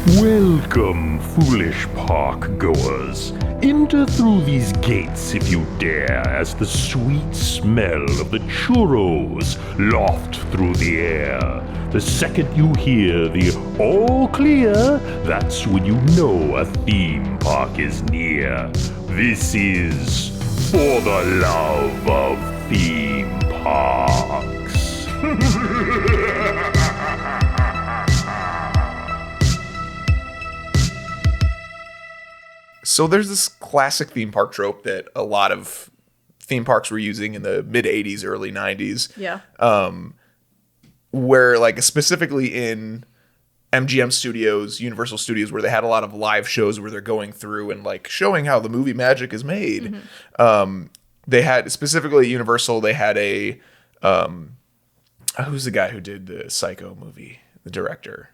Welcome, foolish park goers. Enter through these gates if you dare, as the sweet smell of the churros loft through the air. The second you hear the all clear, that's when you know a theme park is near. This is For the Love of Theme Parks. So there's this classic theme park trope that a lot of theme parks were using in the mid 80s, early 90s. Yeah. Where like specifically in MGM Studios, Universal Studios, where they had a lot of live shows where they're going through and like showing how the movie magic is made. Mm-hmm. They had specifically at Universal, they had a, who's the guy who did the Psycho movie? The director,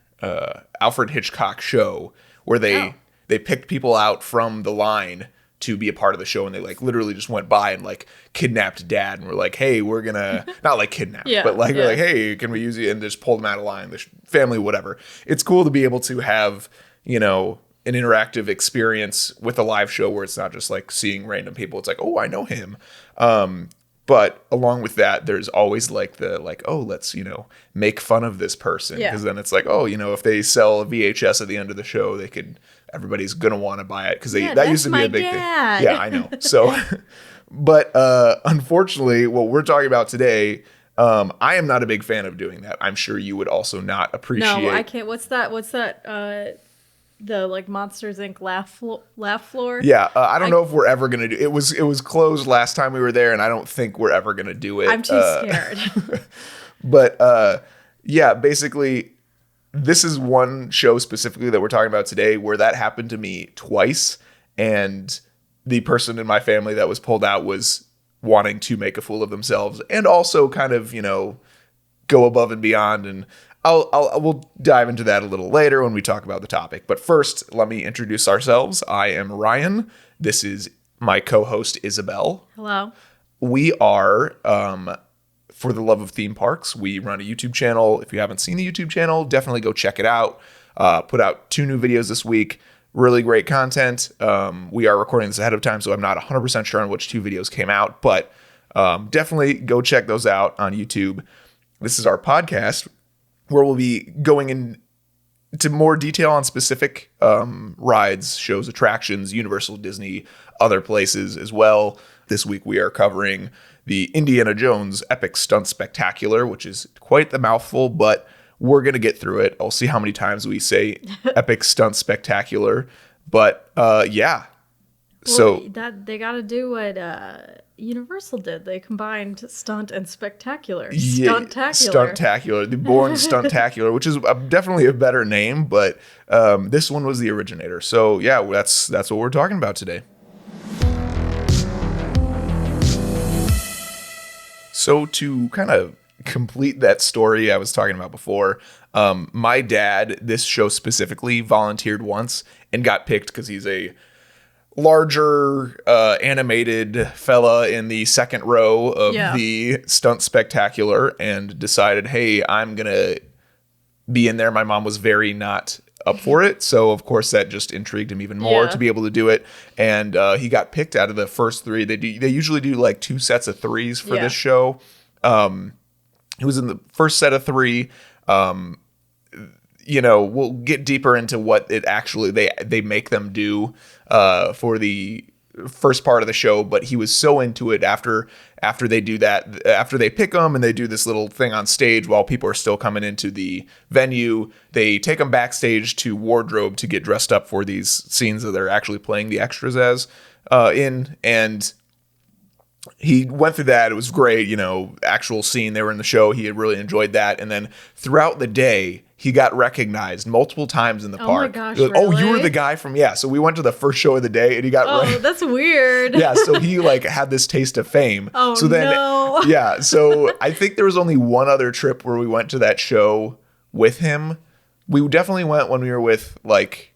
Alfred Hitchcock show where they picked people out from the line to be a part of the show, and they like literally just went by and like kidnapped dad and were like, hey, we're gonna not like kidnap, but like we're like, hey, can we use you? And just pulled them out of line, the family, whatever. It's cool to be able to have, you know, an interactive experience with a live show where it's not just like seeing random people. It's like, oh, I know him. But along with that, there's always like the like, oh, let's, you know, make fun of this person. Because then it's like, oh, you know, if they sell a VHS at the end of the show, everybody's going to want to buy it. Because that used to be a big thing. Yeah, I know. So, but unfortunately, what we're talking about today, I am not a big fan of doing that. I'm sure you would also not appreciate. No, I can't. What's that? The like Monsters Inc. laugh floor. Yeah, I don't know if we're ever gonna do. It was closed last time we were there, and I don't think we're ever gonna do it. I'm too scared. But yeah, basically, this is one show specifically that we're talking about today where that happened to me twice, and the person in my family that was pulled out was wanting to make a fool of themselves, and also kind of, you know, go above and beyond. And we'll dive into that a little later when we talk about the topic. But first, let me introduce ourselves. I am Ryan. This is my co-host, Isabelle. Hello. We are, For the Love of Theme Parks. We run a YouTube channel. If you haven't seen the YouTube channel, definitely go check it out. Put out 2 new videos this week. Really great content. We are recording this ahead of time, so I'm not 100% sure on which 2 videos came out. But definitely go check those out on YouTube. This is our podcast, where we'll be going into more detail on specific rides, shows, attractions, Universal, Disney, other places as well. This week we are covering the Indiana Jones Epic Stunt Spectacular, which is quite the mouthful, but we're going to get through it. I'll see how many times we say Epic Stunt Spectacular. But yeah. Well, so that they got to do what Universal did. They combined stunt and spectacular. Stuntacular. The Born Stuntacular, which is definitely a better name, but this one was the originator. So yeah, that's what we're talking about today. So to kind of complete that story I was talking about before, my dad, this show specifically, volunteered once and got picked because he's a larger animated fella in the second row of the Stunt Spectacular, and decided, hey, I'm going to be in there. My mom was very not up for it. So, of course, that just intrigued him even more to be able to do it. And he got picked out of the first 3. They usually do like 2 sets of 3s for this show. He was in the first set of 3. You know, we'll get deeper into what it actually they make them do for the first part of the show, but he was so into it after they do that, after they pick him and they do this little thing on stage while people are still coming into the venue, they take him backstage to wardrobe to get dressed up for these scenes that they're actually playing the extras as and he went through that. It was great, you know, actual scene. They were in the show. He had really enjoyed that. And then throughout the day, he got recognized multiple times in the park. Oh my gosh, like, really? Oh, you were the guy from, so we went to the first show of the day and he got that's weird. Yeah, so he like had this taste of fame. Oh, so then, no. Yeah, so I think there was only one other trip where we went to that show with him. We definitely went when we were with like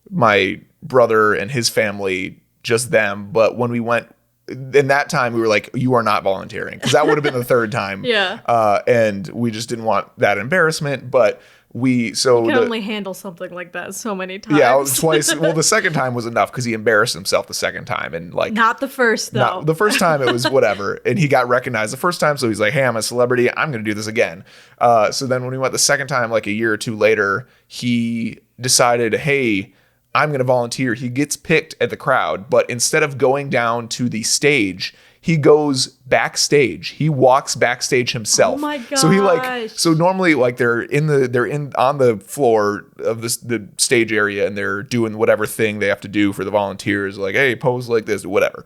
my brother and his family, just them. But when we went, in that time, we were like, you are not volunteering, because that would have been the third time. Yeah. And we just didn't want that embarrassment. But we can only handle something like that so many times. Yeah, twice. Well, the second time was enough because he embarrassed himself the second time, and like not the first though. The first time it was whatever, and he got recognized the first time, so he's like, "Hey, I'm a celebrity. I'm going to do this again." So then when we went the second time, like a year or two later, he decided, "Hey, I'm going to volunteer." He gets picked at the crowd, but instead of going down to the stage, he goes backstage. He walks backstage himself. Oh my gosh. So normally like they're on the floor of the stage area, and they're doing whatever thing they have to do for the volunteers, like, hey, pose like this, whatever.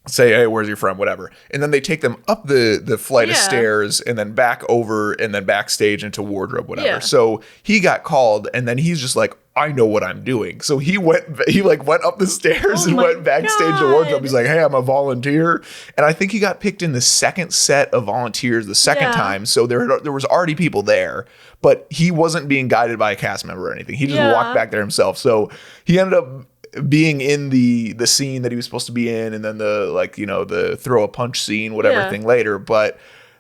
Say, hey, where's your friend, whatever. And then they take them up the flight of stairs, and then back over, and then backstage into wardrobe, whatever. Yeah. So he got called, and then he's just like, I know what I'm doing. So he went up the stairs and went backstage to wardrobe. He's like, hey, I'm a volunteer. And I think he got picked in the second set of volunteers the second time. So there was already people there, but he wasn't being guided by a cast member or anything. He just walked back there himself. So he ended up being in the scene that he was supposed to be in, and then the throw a punch scene, whatever thing later. But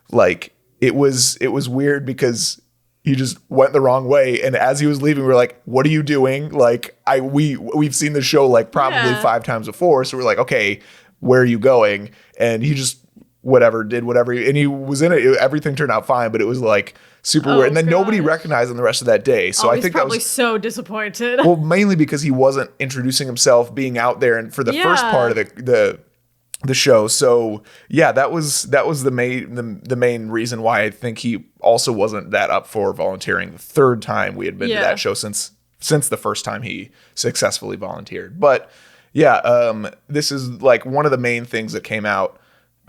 like it was weird because he just went the wrong way, and as he was leaving, we were like, what are you doing? Like we've seen the show like probably 5 times before, so we're like, okay, where are you going? And he just did whatever, and he was in it. Everything turned out fine, but it was like super weird. And then nobody recognized him the rest of that day. So I think that was so disappointed. Well, mainly because he wasn't introducing himself, being out there, and for the first part of the show. So yeah, that was the main reason why I think he also wasn't that up for volunteering the third time we had been to that show since the first time he successfully volunteered. But yeah, this is like one of the main things that came out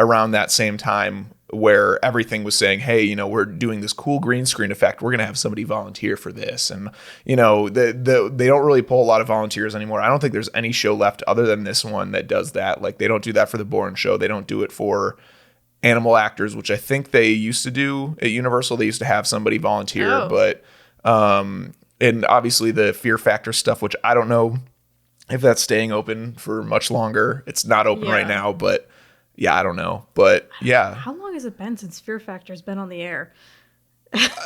around that same time, where everything was saying, hey, we're doing this cool green screen effect. We're going to have somebody volunteer for this. And, they don't really pull a lot of volunteers anymore. I don't think there's any show left other than this one that does that. Like, they don't do that for the Bourne show. They don't do it for animal actors, which I think they used to do at Universal. They used to have somebody volunteer, but, and obviously the Fear Factor stuff, which I don't know if that's staying open for much longer. It's not open right now, but yeah, I don't know, but yeah. How long has it been since Fear Factor's been on the air?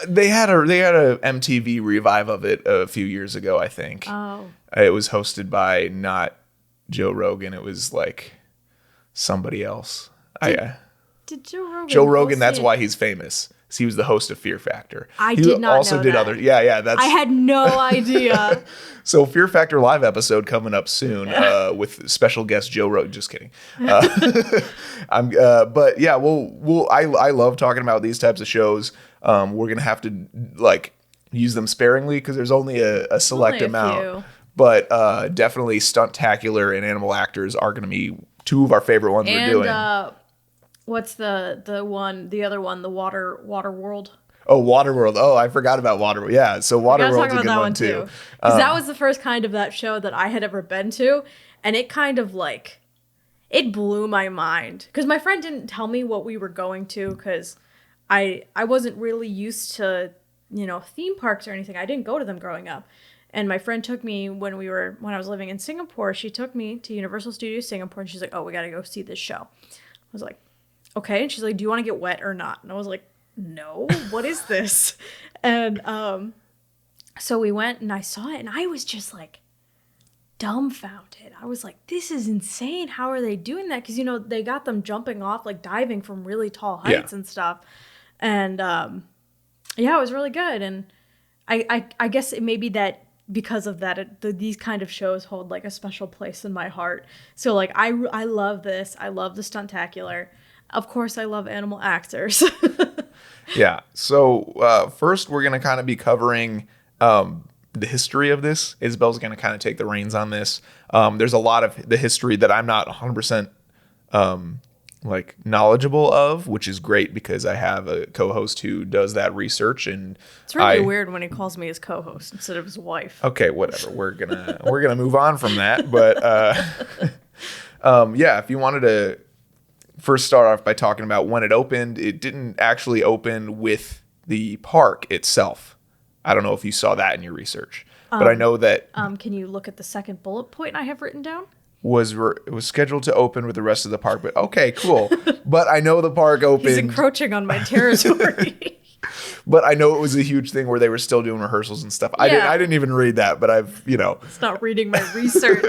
They had a MTV revive of it a few years ago, I think. Oh. It was hosted by not Joe Rogan. It was like somebody else. Did Joe Rogan? Joe Rogan. That's why he's famous. He was the host of Fear Factor. I did not also know did that. other. Yeah. That's. I had no idea. So Fear Factor live episode coming up soon with special guest Joe Rogan. Just kidding. But yeah, I love talking about these types of shows. We're gonna have to like use them sparingly because there's only a select amount. Few. But definitely Stuntacular and Animal Actors are gonna be two of our favorite ones we're doing. What's the other one, the Water World? Oh, Waterworld. Oh, I forgot about Waterworld. Yeah, so Waterworld's a good one too. Because that was the first kind of that show that I had ever been to, and it kind of like, it blew my mind. Because my friend didn't tell me what we were going to, because I wasn't really used to, theme parks or anything. I didn't go to them growing up. And my friend took me when I was living in Singapore. She took me to Universal Studios Singapore, and she's like, oh, we got to go see this show. I was like, okay. And she's like, do you want to get wet or not? And I was like, no, what is this? And so we went and I saw it, and I was just like dumbfounded. I was like, this is insane. How are they doing that? Because, they got them jumping off, like diving from really tall heights and stuff. And it was really good. And I guess it may be that because of that, these kind of shows hold like a special place in my heart. So like, I love this. I love the Stuntacular. Of course, I love animal actors. Yeah. So first, we're going to kind of be covering the history of this. Isabelle's going to kind of take the reins on this. There's a lot of the history that I'm not 100% like knowledgeable of, which is great because I have a co-host who does that research. And it's really weird when he calls me his co-host instead of his wife. Okay, whatever. We're gonna move on from that. But if you wanted to first start off by talking about when it opened. It didn't actually open with the park itself. I don't know if you saw that in your research, but I know that. Can you look at the second bullet point I have written down? It was scheduled to open with the rest of the park, but okay, cool. But I know the park opened. He's encroaching on my territory. But I know it was a huge thing where they were still doing rehearsals and stuff. I didn't even read that, but I've, It's not reading my research.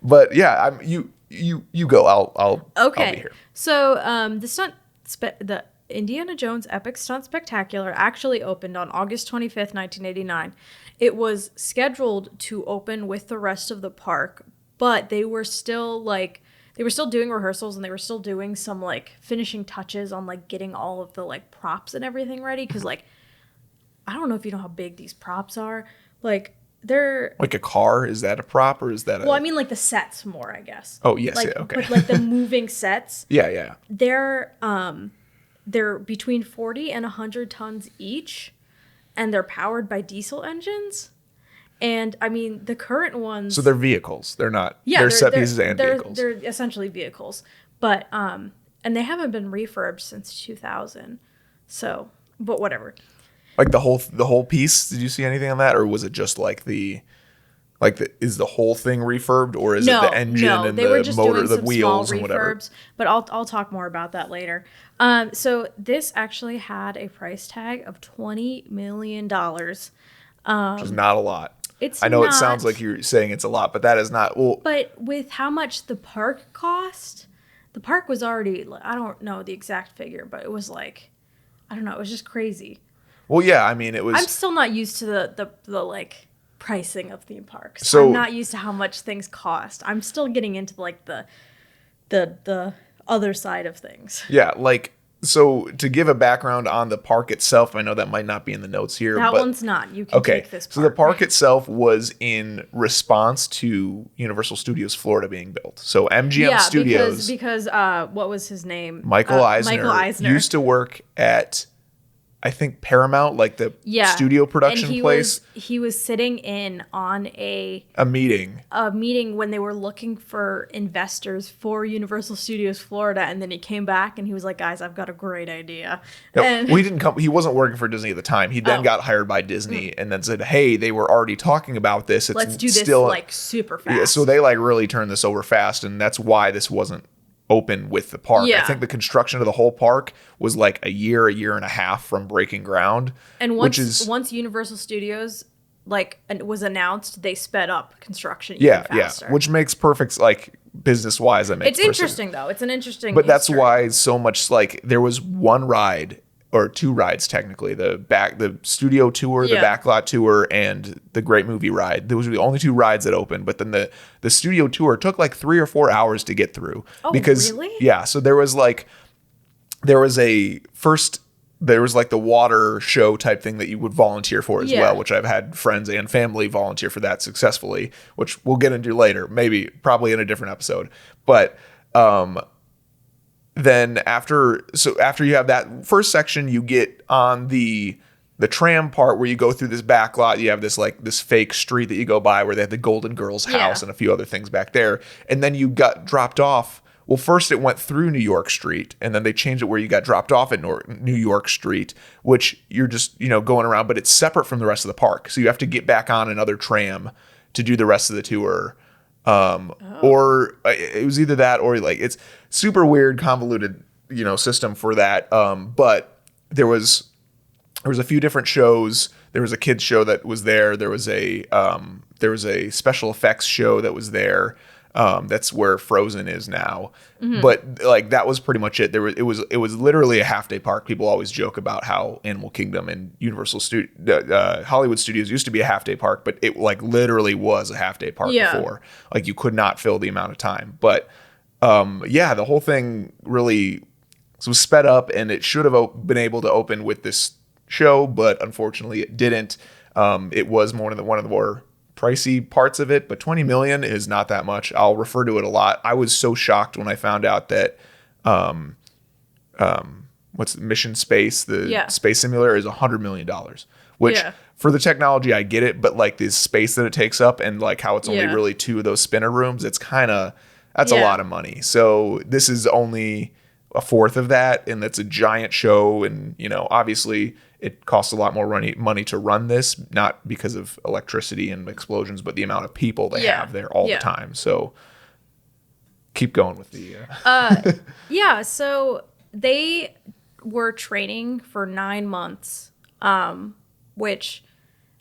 But yeah, you go. I'll be here. So the Indiana Jones Epic Stunt Spectacular actually opened on August 25th, 1989. It was scheduled to open with the rest of the park, but they were still doing rehearsals, and they were still doing some like finishing touches on like getting all of the like props and everything ready, because like I don't know if you know how big these props are. Like they're like a car. Is that a prop or is that well, I mean like the sets more, I guess. Oh yes, like, yeah, okay. But like the moving sets. Yeah. They're between 40 and 100 tons each, and they're powered by diesel engines. And I mean, the current ones. So they're vehicles. They're not. Yeah, they're set pieces and vehicles. They're essentially vehicles, but and they haven't been refurbed since 2000. So, but whatever. Like the whole piece. Did you see anything on that, or was it just like is the whole thing refurbed, or is it the engine and they were the just motor, doing the some wheels small and whatever? refurbs, but I'll talk more about that later. So this actually had a price tag of $20 million. Which is not a lot. It's I know not, it sounds like you're saying it's a lot, but that is not. Well, but with how much the park cost, the park was already, I don't know the exact figure, but it was like, I don't know, it was just crazy. Well, yeah, I mean, it was. I'm still not used to the like pricing of theme parks. So I'm not used to how much things cost. I'm still getting into like the other side of things. Yeah, like, so to give a background on the park itself, I know that might not be in the notes here. That but, one's not. You can take this part. So the park itself was in response to Universal Studios Florida being built. So MGM Studios. because what was his name? Michael Eisner used to work at, I think, Paramount, like the studio production place. He was sitting in on a meeting when they were looking for investors for Universal Studios Florida, and then he came back and he was like, "Guys, I've got a great idea." No, and he didn't come. He wasn't working for Disney at the time. He then got hired by Disney and then said, "Hey, they were already talking about this. Let's do this still like super fast." Yeah, so they like really turned this over fast, and that's why this wasn't open with the park. Yeah. I think the construction of the whole park was like a year and a half from breaking ground. And once Universal Studios was announced, they sped up construction even faster. Which makes perfect, like, business wise. It's interesting though. It's an interesting. But that's why so much, like, there was one ride or two rides technically: the studio tour, the backlot tour, and the Great Movie Ride. Those were the only two rides that opened. But then the studio tour took like 3 or 4 hours to get through. Oh, because, really? Yeah. So there was like the water show type thing that you would volunteer for as well, which I've had friends and family volunteer for that successfully, which we'll get into later, probably in a different episode. But then after you have that first section, you get on the tram part where you go through this back lot. You have this fake street that you go by where they have the Golden Girls house and a few other things back there. And then you got dropped off. Well, first it went through New York Street, and then they changed it where you got dropped off at New York Street, which you're just, going around, but it's separate from the rest of the park. So you have to get back on another tram to do the rest of the tour. Or it was either that or like it's super weird, convoluted, system for that. But there was a few different shows. There was a kids show that was there. There was a special effects show that was there. That's where Frozen is now. Mm-hmm. But like that was pretty much it. It was literally a half day park. People always joke about how Animal Kingdom and Hollywood Studios used to be a half day park, but it like literally was a half day park before. Like you could not fill the amount of time. But the whole thing really was sped up, and it should have been able to open with this show, but unfortunately it didn't. It was one of the more pricey parts of it, but $20 million is not that much. I'll refer to it a lot. I was so shocked when I found out that what's Mission Space, the space simulator, is $100 million, which for the technology I get it, but like the space that it takes up and like how it's only really 2 of those spinner rooms, it's that's a lot of money. So this is only a fourth of that, and that's a giant show, and obviously it costs a lot more money to run this, not because of electricity and explosions, but the amount of people they have there all the time. So keep going with the so they were training for 9 months, which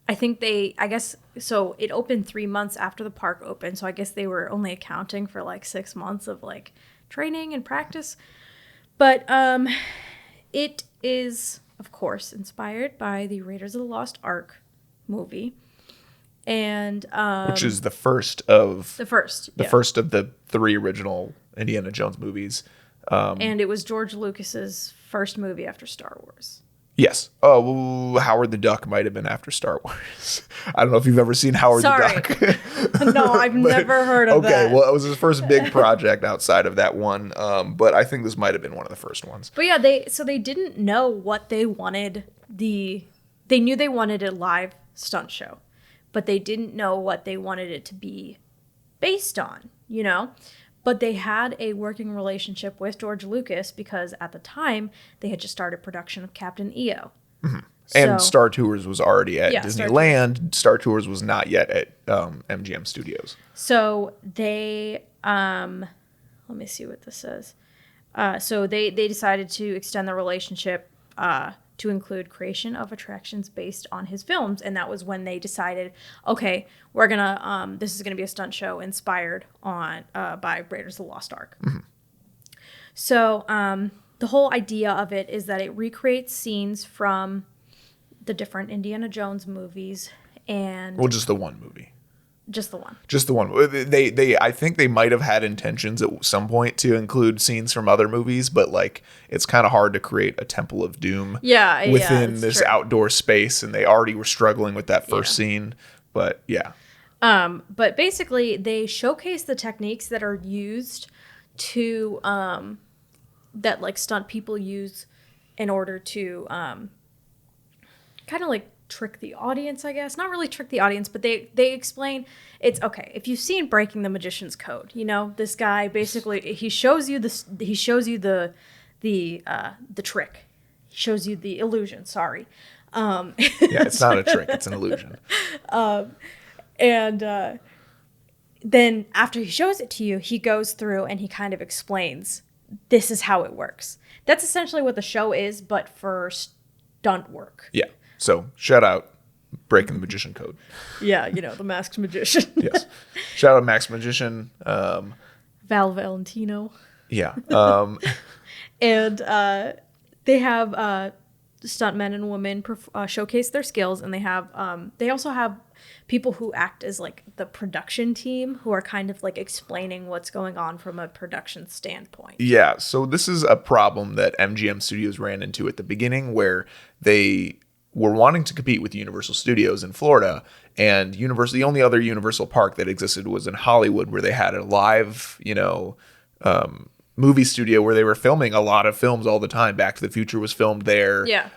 I think so it opened 3 months after the park opened. So I guess they were only accounting for like 6 months of like training and practice. But it is, of course, inspired by the Raiders of the Lost Ark movie. And which is the first of the first of the 3 original Indiana Jones movies. And it was George Lucas's first movie after Star Wars. Yes. Oh, Howard the Duck might have been after Star Wars. I don't know if you've ever seen Howard the Duck. No, I've never heard of that. Okay, well, it was his first big project outside of that one. But I think this might have been one of the first ones. But yeah, they didn't know what they wanted. They knew they wanted a live stunt show, but they didn't know what they wanted it to be based on, you know? But they had a working relationship with George Lucas because at the time they had just started production of Captain EO. Mm-hmm. And Star Tours was already at Disneyland. Star Tours was not yet at MGM Studios. So they, let me see what this says. So they decided to extend the relationship to include creation of attractions based on his films. And that was when they decided, okay, we're going to, this is going to be a stunt show inspired on by Raiders of the Lost Ark. Mm-hmm. So the whole idea of it is that it recreates scenes from the different Indiana Jones movies and... Well, just the one movie. Just the one. Just the one. I think they might have had intentions at some point to include scenes from other movies, but like it's kind of hard to create a Temple of Doom within this outdoor space, and they already were struggling with that first scene. But yeah. But basically, they showcase the techniques that are used to that like stunt people use in order to kind of like trick the audience, I guess. Not really trick the audience, but they explain it's okay. If you've seen Breaking the Magician's Code, you know, this guy basically he shows you the trick. He shows you the illusion, sorry. Yeah, it's not a trick, it's an illusion. And then after he shows it to you, he goes through and he kind of explains this is how it works. That's essentially what the show is, but for stunt work. Yeah. So, shout out Breaking the Magician Code. Yeah, you know, the Masked Magician. Yes. Shout out Masked Magician. Val Valentino. Yeah. And they have stuntmen and women showcase their skills, and they also have people who act as like the production team who are kind of like explaining what's going on from a production standpoint. Yeah, so this is a problem that MGM Studios ran into at the beginning where they were wanting to compete with Universal Studios in Florida, and the only other Universal park that existed was in Hollywood, where they had a live, movie studio where they were filming a lot of films all the time. Back to the Future was filmed there. Yeah.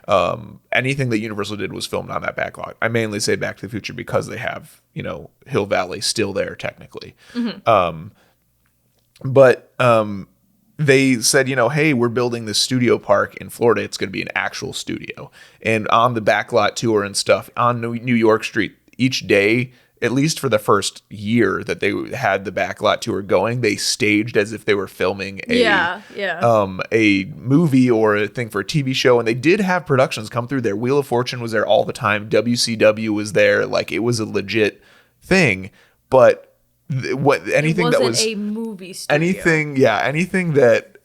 Anything that Universal did was filmed on that backlot. I mainly say Back to the Future because they have, Hill Valley still there technically. Mm-hmm. But they said, hey, we're building this studio park in Florida. It's going to be an actual studio. And on the backlot tour and stuff on New York Street, each day, at least for the first year that they had the backlot tour going, they staged as if they were filming a movie or a thing for a TV show. And they did have productions come through there. Wheel of Fortune was there all the time. WCW was there. Like, it was a legit thing. But anything that was a movie studio. Anything that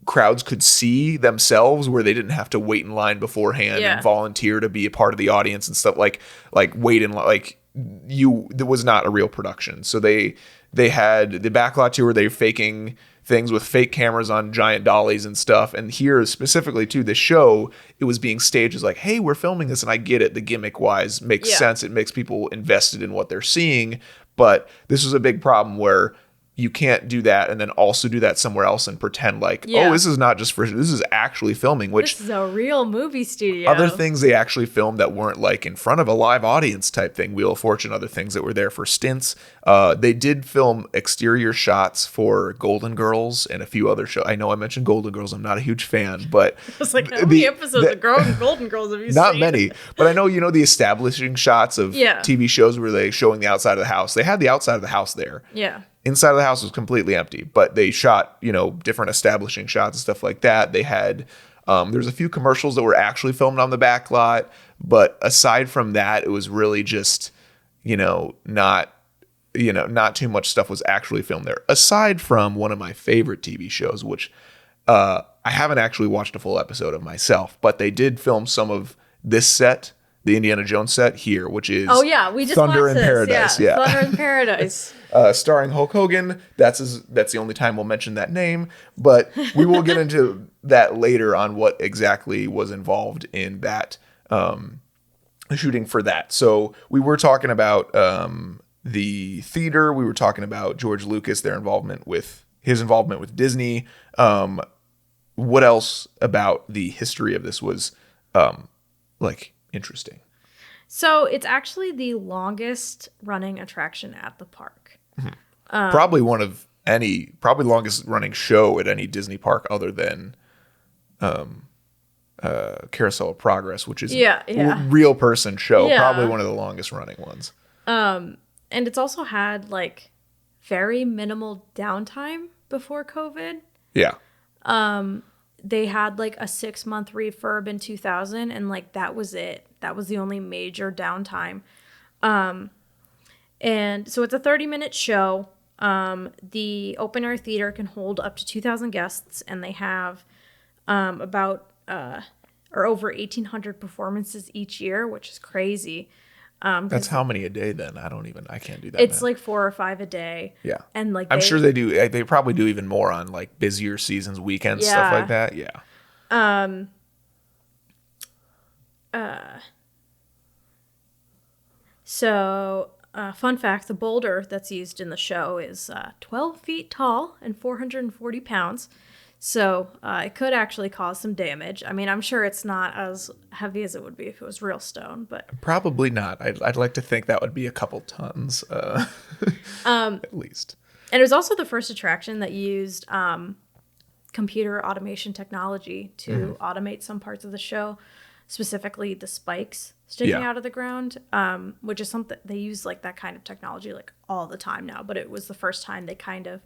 crowds could see themselves, where they didn't have to wait in line beforehand and volunteer to be a part of the audience and stuff, like wait in there was not a real production. So they had the backlot tour. They were faking things with fake cameras on giant dollies and stuff. And here specifically to the show, it was being staged as like, hey, we're filming this. And I get it. The gimmick wise makes sense. It makes people invested in what they're seeing. But this was a big problem where you can't do that and then also do that somewhere else and pretend like, oh, this is not just this is actually filming, which this is a real movie studio. Other things they actually filmed that weren't like in front of a live audience type thing, Wheel of Fortune, other things that were there for stints. They did film exterior shots for Golden Girls and a few other shows. I know I mentioned Golden Girls. I'm not a huge fan, but I was like, how many episodes of Golden Girls have you seen? Not many, but I know, the establishing shots of TV shows where they showing the outside of the house. They had the outside of the house there. Yeah. Inside of the house was completely empty, but they shot, different establishing shots and stuff like that. They had There's a few commercials that were actually filmed on the back lot, but aside from that, it was really just, not too much stuff was actually filmed there. Aside from one of my favorite TV shows, which I haven't actually watched a full episode of myself, but they did film some of this set, the Indiana Jones set here, which is we just Thunder watched in this. Paradise. Yeah. Thunder in Paradise. Starring Hulk Hogan. That's the only time we'll mention that name, but we will get into that later on what exactly was involved in that shooting for that. So we were talking about the theater. We were talking about George Lucas, his involvement with Disney. What else about the history of this was interesting? So it's actually the longest running attraction at the park. Mm-hmm. Probably longest running show at any Disney park other than Carousel of Progress, which is a real person show. Yeah. Probably one of the longest running ones. And it's also had very minimal downtime before COVID. Yeah. They had a 6-month refurb in 2000, and that was it. That was the only major downtime. And so it's a 30-minute show. The open air theater can hold up to 2,000 guests, and they have over 1,800 performances each year, which is crazy. That's how many a day then? I can't do that. It's 4 or 5 a day. Yeah. And I'm sure they do. They probably do even more on busier seasons, weekends, stuff like that. Yeah. So fun fact, the boulder that's used in the show is 12 feet tall and 440 pounds. So it could actually cause some damage. I mean, I'm sure it's not as heavy as it would be if it was real stone, but probably not. I'd like to think that would be a couple tons, at least. And it was also the first attraction that used computer automation technology to automate some parts of the show, specifically the spikes sticking out of the ground, which is something they use that kind of technology all the time now. But it was the first time they kind of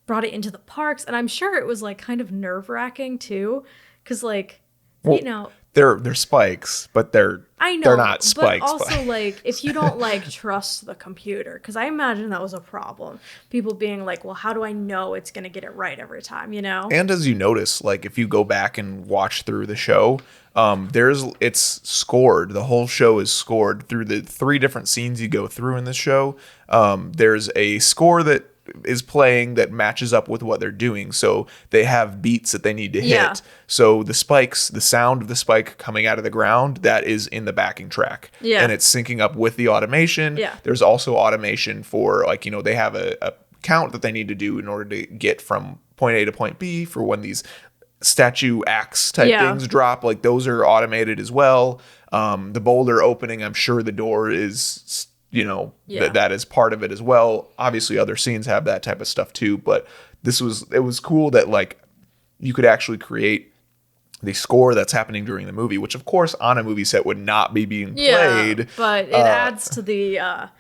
brought it into the parks, and I'm sure it was kind of nerve-wracking too, because they're spikes, but they're not spikes. But also if you don't trust the computer, because I imagine that was a problem. People being well, how do I know it's gonna get it right every time? And as you notice, if you go back and watch through the show, it's scored. The whole show is scored through the 3 different scenes you go through in the show. There's a score that is playing that matches up with what they're doing. So they have beats that they need to hit. So the spikes, the sound of the spike coming out of the ground, that is in the backing track. Yeah. And it's syncing up with the automation. Yeah. There's also automation for they have a count that they need to do in order to get from point A to point B for when these statue axe type things drop. Those are automated as well. The boulder opening, I'm sure the door is that is part of it as well. Obviously other scenes have that type of stuff too, but it was cool that you could actually create the score that's happening during the movie, which of course on a movie set would not be being played. But it adds to the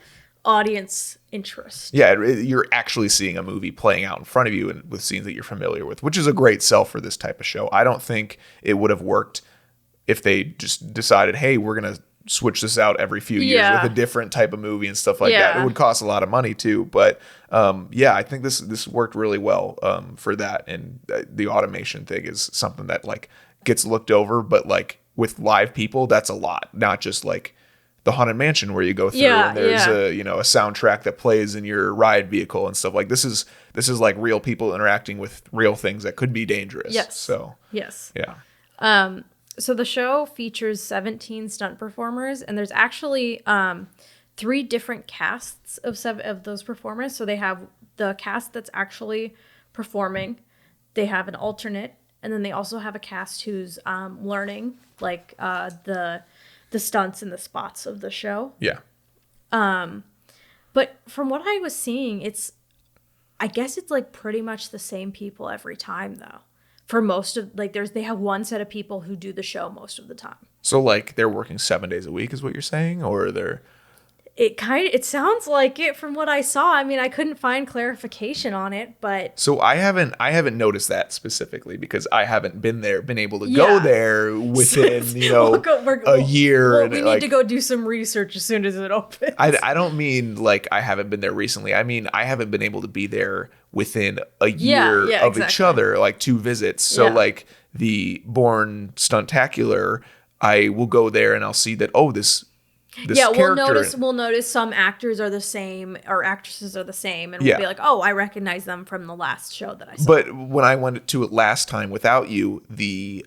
audience interest. Yeah, you're actually seeing a movie playing out in front of you and with scenes that you're familiar with, which is a great sell for this type of show. I don't think it would have worked if they just decided, hey, we're going to switch this out every few years with a different type of movie and stuff like that. It would cost a lot of money too, but I think this worked really well for that, and the automation thing is something that gets looked over, but with live people, that's a lot, not just the Haunted Mansion where you go through and there's a soundtrack that plays in your ride vehicle and stuff. This is real people interacting with real things that could be dangerous. Yes. So yes. Yeah. So the show features 17 stunt performers, and there's actually 3 different casts of those performers. So they have the cast that's actually performing, they have an alternate, and then they also have a cast who's learning the stunts and the spots of the show. Yeah. But from what I was seeing, I guess it's pretty much the same people every time though. For most of they have one set of people who do the show most of the time. So they're working 7 days a week is what you're saying, or they're It sounds like it from what I saw. I mean, I couldn't find clarification on it, but So I haven't noticed that specifically because I haven't been able to go there within, a year. Well, and we need to go do some research as soon as it opens. I don't mean like I haven't been there recently. I mean, I haven't been able to be there within a year of each other, like 2 visits. So like the Born Stuntacular, I will go there and I'll see that, this we'll notice some actors are the same or actresses are the same, and we'll be like, I recognize them from the last show that I saw. But when I went to it last time without you, the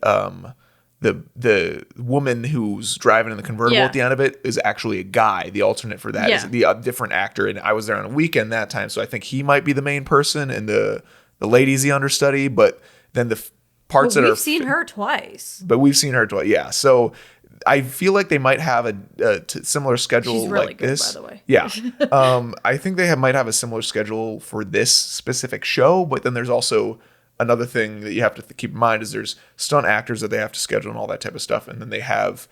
woman who's driving in the convertible at the end of it is actually a guy. The alternate for that is the different actor, and I was there on a weekend that time, so I think he might be the main person, and the lady's the understudy. But then the parts that we've seen her twice. But we've seen her twice, yeah. So I feel like they might have a similar schedule. She's really like good, this. By the way. Yeah. I think they might have a similar schedule for this specific show, but then there's also another thing that you have to keep in mind is there's stunt actors that they have to schedule and all that type of stuff. And then they have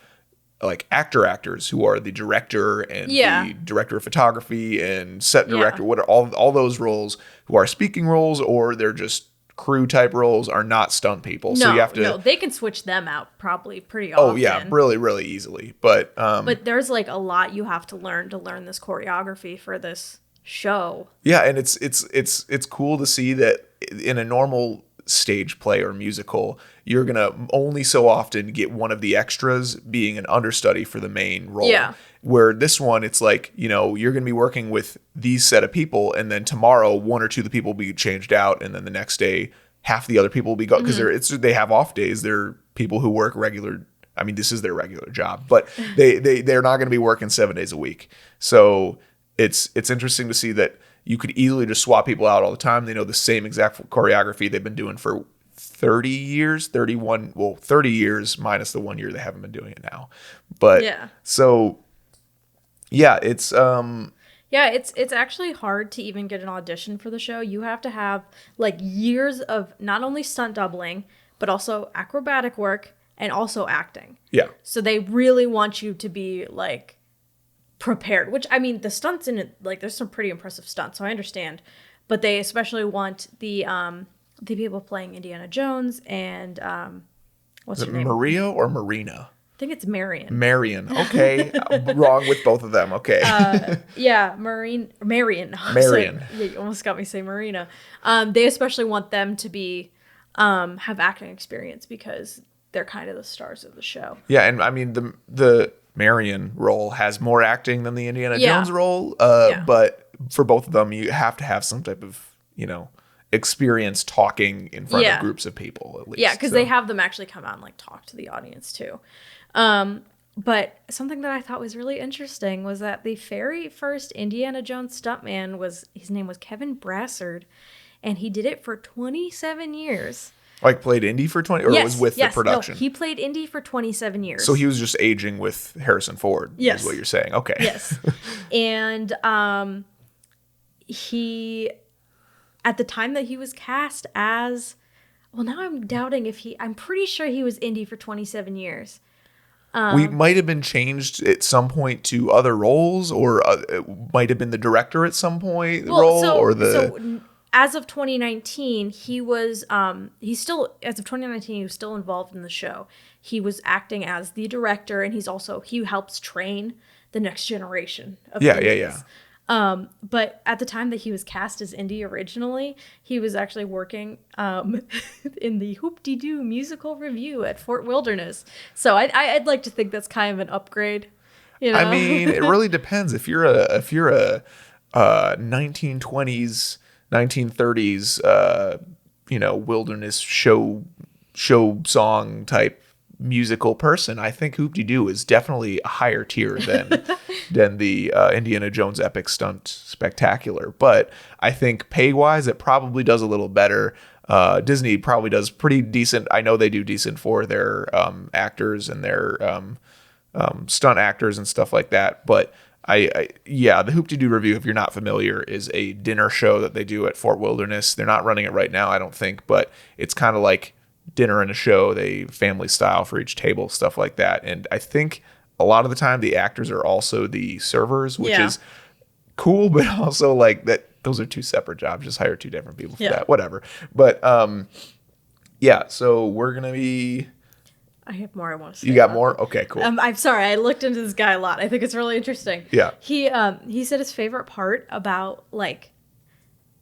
like actors who are the director and the director of photography and set director, what are all those roles who are speaking roles, or they're just crew type roles, are not stunt people. So you have to. No, they can switch them out probably pretty often. Oh yeah, really, really easily. But there's like a lot you have to learn this choreography for this show. Yeah, and it's cool to see that in a normal stage play or musical, you're gonna only so often get one of the extras being an understudy for the main role. Yeah. Where this one, it's like, you're gonna be working with these set of people, and then tomorrow 1 or 2 of the people will be changed out, and then the next day half the other people will be gone because they have off days. They're people who work regular. I mean, this is their regular job, but they're not going to be working 7 days a week. So it's interesting to see that you could easily just swap people out all the time. They know the same exact choreography they've been doing for 30 years, 30 years minus the 1 year they haven't been doing it now. But so yeah, it's it's actually hard to even get an audition for the show. You have to have like years of not only stunt doubling, but also acrobatic work and also acting. Yeah. So they really want you to be like prepared, which I mean, the stunts in it, like there's some pretty impressive stunts, so I understand. But they especially want the people playing Indiana Jones and what's her name? Maria or Marina? I think it's Marion. Marion. Okay. Wrong with both of them. Okay. Marion. Marion. Yeah, you almost got me saying Marina. They especially want them to be have acting experience because they're kind of the stars of the show. Yeah, and I mean the Marion role has more acting than the Indiana Jones role. But for both of them, you have to have some type of, experience talking in front of groups of people at least. Yeah, because they have them actually come out and like talk to the audience too. But something that I thought was really interesting was that the very first Indiana Jones stuntman his name was Kevin Brassard, and he did it for 27 years. Like played Indy for 20, or was with the production? No, he played Indy for 27 years. So he was just aging with Harrison Ford, is what you're saying. Okay. Yes. And he, at the time that he was cast as, well, now I'm doubting I'm pretty sure he was Indy for 27 years. We might have been changed at some point to other roles, or it might have been the director at some point, as of 2019, he was still involved in the show. He was acting as the director, and he helps train the next generation of Indies. But at the time that he was cast as Indy originally, he was actually working in the Hoop-de-Doo musical review at Fort Wilderness. So I'd like to think that's kind of an upgrade. I mean, it really depends. If you're a 1920s, 1930s, wilderness show song type musical person, I think Hoop-de-Doo is definitely a higher tier than the Indiana Jones Epic Stunt Spectacular. But I think pay-wise, it probably does a little better. Disney probably does pretty decent. I know they do decent for their actors and their stunt actors and stuff like that. But the Hoop-de-Doo Review, if you're not familiar, is a dinner show that they do at Fort Wilderness. They're not running it right now, I don't think, but it's kind of like dinner and a show, they family style for each table, stuff like that. And I think a lot of the time the actors are also the servers, which Yeah. is cool, but also like that those are two separate jobs. Just hire two different people for that. Whatever. But yeah, so we're gonna be. I have more I want to say. You got more? Okay, cool. I'm sorry. I looked into this guy a lot. I think it's really interesting. Yeah. He said his favorite part about like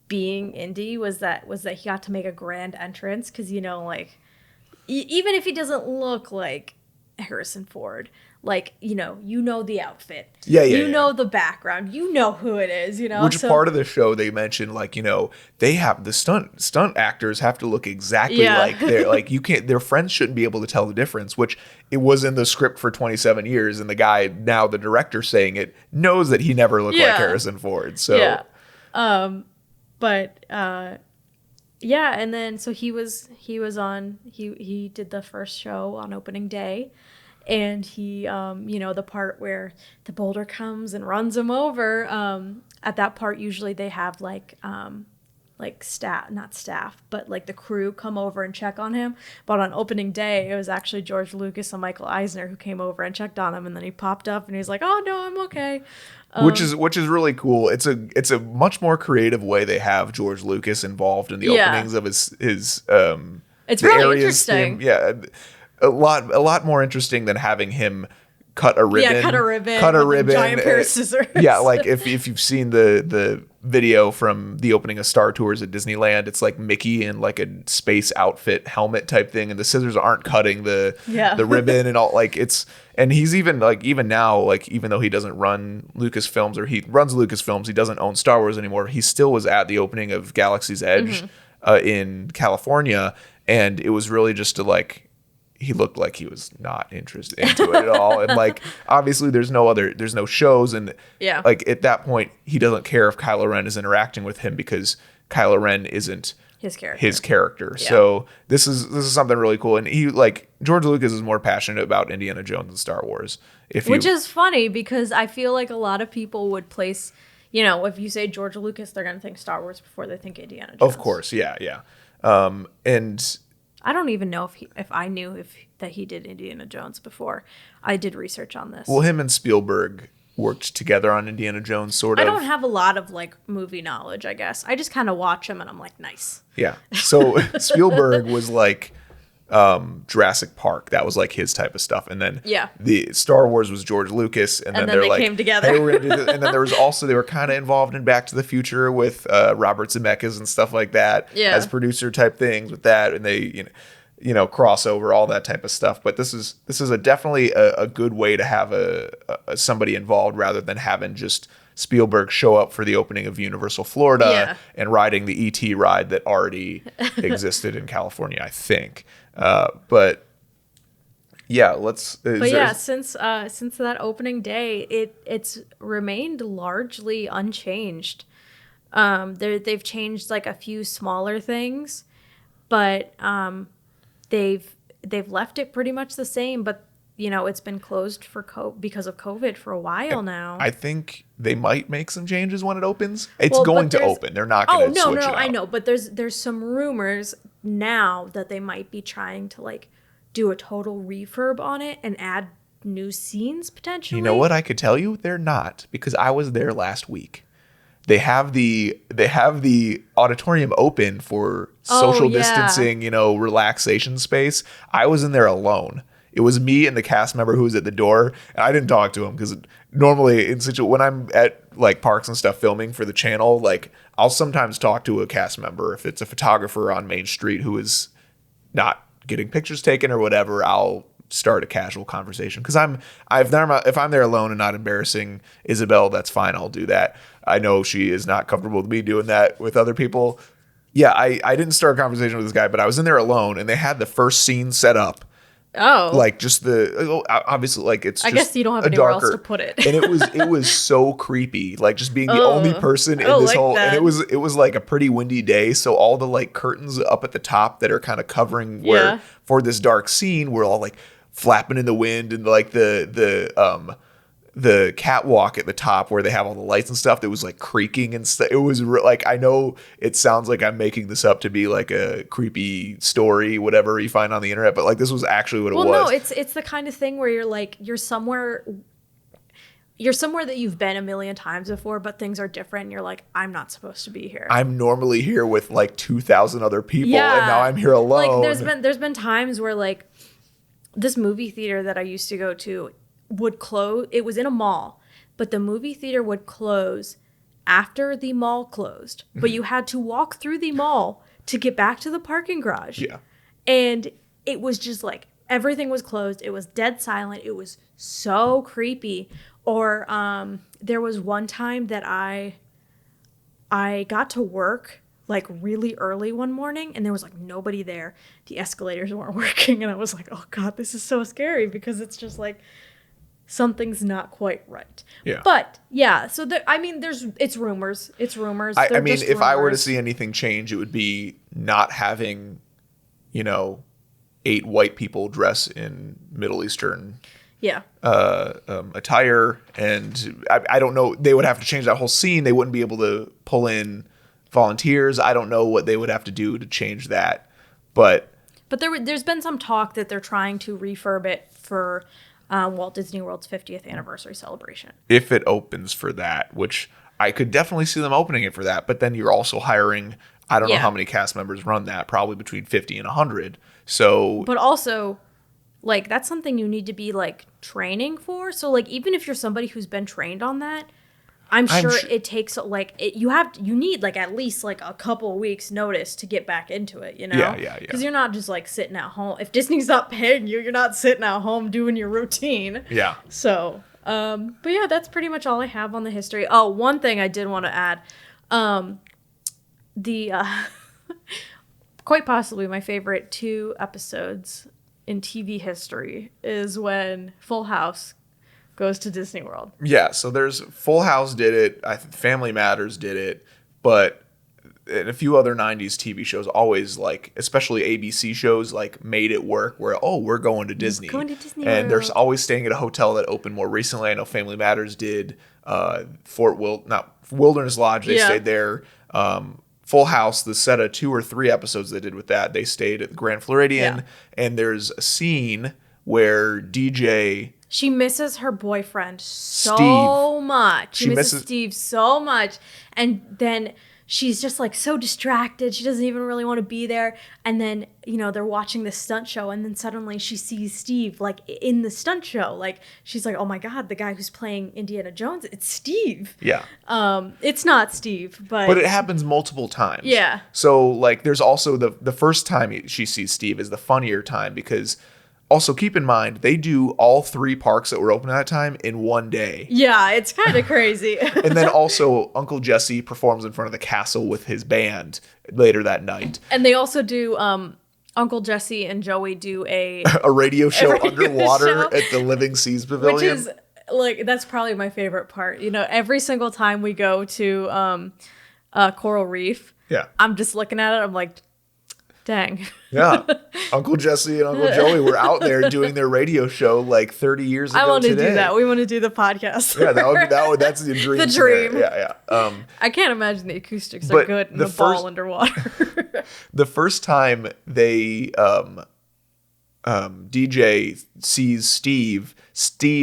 being indie was that he got to make a grand entrance because like even if he doesn't look like Harrison Ford, like you know the outfit, you know the background, you know who it is, Which part of the show they mentioned like they have the stunt actors have to look exactly like they're like you can't their friends shouldn't be able to tell the difference, which it was in the script for 27 years, and the guy now the director saying it knows that he never looked like Harrison Ford. So and then so he did the first show on opening day. And he, the part where the boulder comes and runs him over, at that part, usually they have like not staff, but like the crew come over and check on him. But on opening day, it was actually George Lucas and Michael Eisner who came over and checked on him. And then he popped up and he's like, "Oh no, I'm okay." Which is really cool. It's a much more creative way they have George Lucas involved in the openings of his it's the really interesting. Theme. Yeah. A lot more interesting than having him cut a ribbon. Yeah, cut a ribbon. Giant pair of scissors. Yeah, like if you've seen the video from the opening of Star Tours at Disneyland, it's like Mickey in like a space outfit helmet type thing, and the scissors aren't cutting the ribbon and all. Like and he's even now, like even though he doesn't run Lucasfilms or he runs Lucasfilms, he doesn't own Star Wars anymore. He still was at the opening of Galaxy's Edge in California, and it was really just to like. He looked like he was not interested into it at all. And like, obviously there's no shows. And like at that point, he doesn't care if Kylo Ren is interacting with him because Kylo Ren isn't his character. Yeah. So this is something really cool. And he George Lucas is more passionate about Indiana Jones than Star Wars. Which is funny because I feel like a lot of people would place, if you say George Lucas, they're going to think Star Wars before they think Indiana Jones. Of course. Yeah. And I don't even know if I knew that he did Indiana Jones before. I did research on this. Well, him and Spielberg worked together on Indiana Jones, sort of. I don't have a lot of like movie knowledge, I guess. I just kind of watch them and I'm like, nice. Yeah. So Spielberg was like Jurassic Park. That was like his type of stuff. And then the Star Wars was George Lucas. And then they like, came together. Hey, we're gonna do this. And then there was also, they were kind of involved in Back to the Future with Robert Zemeckis and stuff like that as producer type things with that. And they, crossover, all that type of stuff. But this is definitely a good way to have somebody involved rather than having just Spielberg show up for the opening of Universal Florida and riding the ET ride that already existed in California, I think. But yeah, since that opening day, it's remained largely unchanged. They've changed like a few smaller things, but they've left it pretty much the same. But it's been closed because of COVID for a while now. I think they might make some changes when it opens. It's going to open. They're not going to switch it out. I know, but there's some rumors now that they might be trying to like do a total refurb on it and add new scenes potentially. You know what? I could tell you they're not, because I was there last week. They have the auditorium open for social distancing, relaxation space. I was in there alone. It was me and the cast member who was at the door, and I didn't talk to him because normally when I'm at like parks and stuff filming for the channel, like I'll sometimes talk to a cast member if it's a photographer on Main Street who is not getting pictures taken or whatever. I'll start a casual conversation because if I'm there alone and not embarrassing Isabelle, that's fine. I'll do that. I know she is not comfortable with me doing that with other people. Yeah, I didn't start a conversation with this guy, but I was in there alone, and they had the first scene set up. Oh, like just obviously like it's. I guess you don't have anywhere else to put it. And it was so creepy, like just being the only person in this whole. That. And it was like a pretty windy day, so all the like curtains up at the top that are kind of covering for this dark scene were all like flapping in the wind, and like the the catwalk at the top where they have all the lights and stuff that was like creaking and stuff. It was like, I know it sounds like I'm making this up to be like a creepy story, whatever you find on the internet, but like this was actually what it was. Well, no, it's the kind of thing where you're like, you're somewhere that you've been a million times before, but things are different. And you're like, I'm not supposed to be here. I'm normally here with like 2,000 other people, and now I'm here alone. Like there's been times where like this movie theater that I used to go to would close. It was in a mall, but the movie theater would close after the mall closed. But you had to walk through the mall to get back to the parking garage. Yeah. And it was just like everything was closed. It was dead silent. It was so creepy. Or there was one time that I got to work like really early one morning and there was like nobody there. The escalators weren't working and I was like, oh God, this is so scary because it's just like something's not quite right. Yeah. But yeah, so it's rumors. It's rumors. I mean, if I were to see anything change, it would be not having, 8 white people dress in Middle Eastern attire, and I don't know, they would have to change that whole scene. They wouldn't be able to pull in volunteers. I don't know what they would have to do to change that, but there's been some talk that they're trying to refurb it for Walt Disney World's 50th anniversary celebration. If it opens for that, which I could definitely see them opening it for that, but then you're also hiring, I don't know how many cast members run that, probably between 50 and 100. So, but also, like, that's something you need to be like training for. So like, even if you're somebody who's been trained on that, I'm sure it takes like you need like at least like a couple of weeks notice to get back into it, Yeah. Because you're not just like sitting at home. If Disney's not paying you, you're not sitting at home doing your routine. Yeah. So, but yeah, that's pretty much all I have on the history. Oh, one thing I did want to add, quite possibly my favorite 2 episodes in TV history is when Full House goes to Disney World. Yeah, so there's Full House did it, Family Matters did it, but and a few other 90s TV shows always, like, especially ABC shows, like, made it work where, we're going to Disney. Going to Disney and World. they're always staying at a hotel that opened more recently. I know Family Matters did. Wilderness Lodge, they stayed there. Full House, the set of 2 or 3 episodes they did with that, they stayed at the Grand Floridian, and there's a scene where DJ... She misses her boyfriend so much. She misses Steve so much. And then she's just like so distracted. She doesn't even really want to be there. And then, they're watching the stunt show. And then suddenly she sees Steve like in the stunt show. Like she's like, oh my God, the guy who's playing Indiana Jones, it's Steve. Yeah. It's not Steve, but it happens multiple times. Yeah. So like there's also the first time she sees Steve is the funnier time because... Also, keep in mind, they do all 3 parks that were open at that time in one day. Yeah, it's kind of crazy. And then also, Uncle Jesse performs in front of the castle with his band later that night. And they also do, Uncle Jesse and Joey do a radio show underwater at the Living Seas Pavilion. Which is, like, that's probably my favorite part. Every single time we go to Coral Reef, I'm just looking at it, I'm like... Dang. Yeah. Uncle Jesse and Uncle Joey were out there doing their radio show like 30 years ago today. I want to do that. We want to do the podcast. Yeah, that's the dream. The dream. Yeah. I can't imagine the acoustics are good in the ball underwater. The first time they DJ sees Steve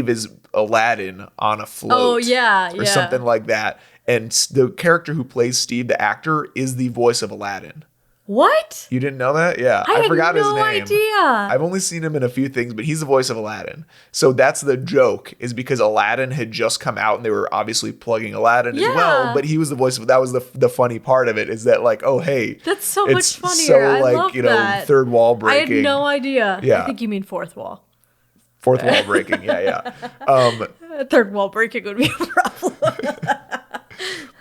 is Aladdin on a float. Oh, yeah. Or something like that. And the character who plays Steve, the actor, is the voice of Aladdin. What? You didn't know that? Yeah. I forgot his name. I had no idea. I've only seen him in a few things, but he's the voice of Aladdin. So that's the joke, is because Aladdin had just come out and they were obviously plugging Aladdin as well, but he was the voice of, that was the funny part of it, is that like, oh, hey. That's so much funnier. So I like, love that. third wall breaking. I had no idea. Yeah. I think you mean fourth wall. Fourth wall breaking. Yeah. Third wall breaking would be a problem.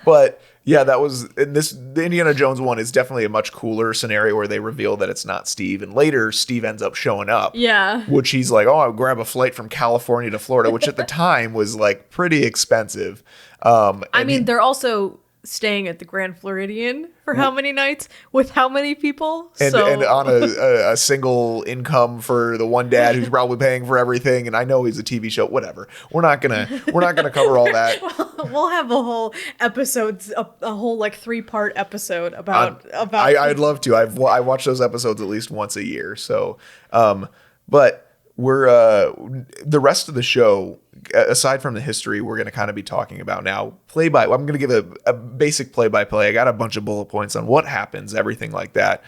But yeah, that was the Indiana Jones one is definitely a much cooler scenario where they reveal that it's not Steve, and later Steve ends up showing up. Yeah, which he's like, I'll grab a flight from California to Florida, which at the time was like pretty expensive. I mean, they're also staying at the Grand Floridian for how many nights with how many people. And on a single income for the one dad who's probably paying for everything. And I know he's a TV show. Whatever. We're not gonna cover all that. We'll have a whole episodes, a whole like 3-part episode about. I'd love to. I watch those episodes at least once a year. So, but we're the rest of the show, aside from the history, we're going to kind of be talking about now I'm going to give a basic play-by-play. I got a bunch of bullet points on what happens, everything like that.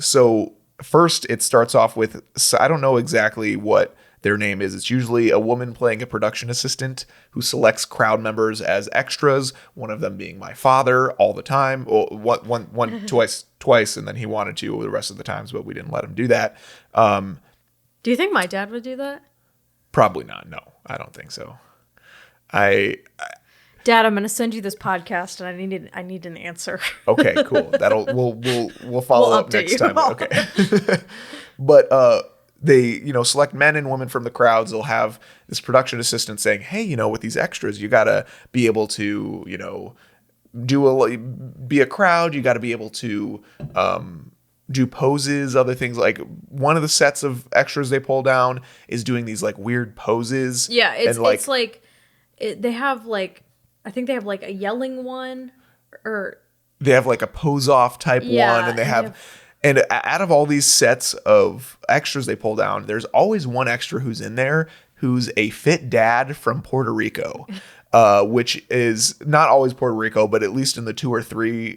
So first it starts off with, I don't know exactly what their name is. It's usually a woman playing a production assistant who selects crowd members as extras, one of them being my father all the time, or twice, and then he wanted to the rest of the times, but we didn't let him do that. Do you think my dad would do that? Probably not. No, I don't think so. Dad, I'm going to send you this podcast, and I need an answer. Okay, cool. We'll follow up next time. Okay. But they, select men and women from the crowds. They'll have this production assistant saying, "Hey, with these extras, you got to be able to, be a crowd. You got to be able to do poses, other things." Like one of the sets of extras they pull down is doing these like weird poses. Yeah, they have like, I think they have like a yelling one, or they have like a pose off type one, and they have. And out of all these sets of extras they pull down, there's always one extra who's in there who's a fit dad from Puerto Rico, which is not always Puerto Rico, but at least in the 2 or 3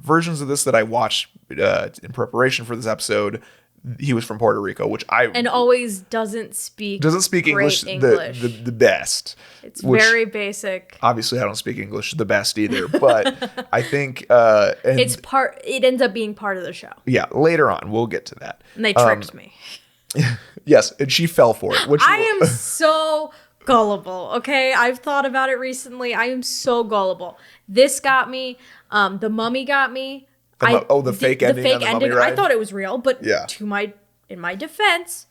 versions of this that I watched in preparation for this episode, he was from Puerto Rico, and always doesn't speak English. The best. It's very basic. Obviously, I don't speak English the best either, but I think it ends up being part of the show. Yeah, later on we'll get to that. And they tricked me. Yes, and she fell for it. I am so gullible. Okay, I've thought about it recently. I am so gullible. This got me. The Mummy got me. The fake ending. The fake ending. Mummy ride? I thought it was real, but in my defense,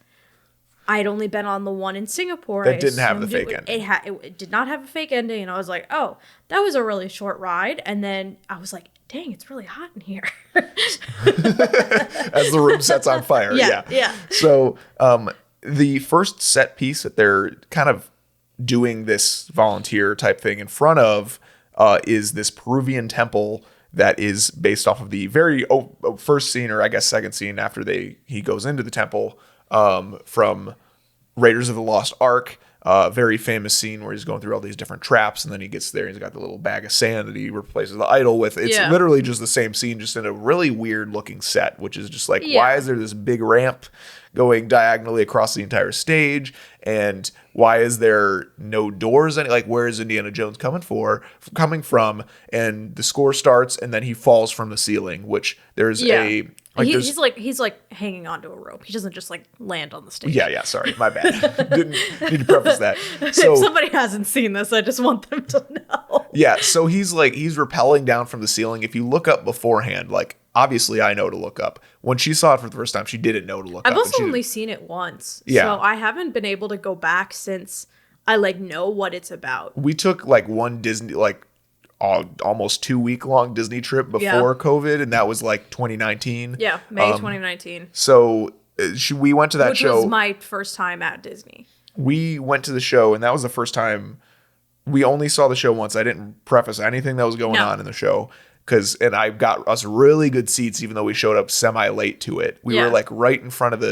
I'd only been on the one in Singapore. That didn't have the fake ending. It did not have a fake ending, and I was like, oh, that was a really short ride. And then I was like, dang, it's really hot in here. As the room sets on fire. Yeah. So the first set piece that they're kind of doing this volunteer type thing in front of is this Peruvian temple that is based off of the very first scene, or I guess second scene after he goes into the temple, from Raiders of the Lost Ark. Very famous scene where he's going through all these different traps, and then he gets there and he's got the little bag of sand that he replaces the idol with. It's literally just the same scene, just in a really weird looking set, which is just like, why is there this big ramp going diagonally across the entire stage? And why is there no doors? Like, where is Indiana Jones coming from? And the score starts, and then he falls from the ceiling, which there's he's like hanging onto a rope. He doesn't just like land on the stage. Yeah. Sorry, my bad. Didn't need to preface that. So if somebody hasn't seen this, I just want them to know. Yeah. So he's rappelling down from the ceiling. If you look up beforehand, like, obviously I know to look up. When she saw it for the first time, she didn't know to look up. I've also only seen it once. Yeah. So I haven't been able to go back since I know what it's about. We took like one Disney, almost 2-week long Disney trip before COVID, and that was like 2019. Yeah, May 2019. So we went to that show. Which was my first time at Disney. We went to the show, and that was the first time. We only saw the show once. I didn't preface anything that was going on in the show. And I got us really good seats, even though we showed up semi late to it. We were like right in front of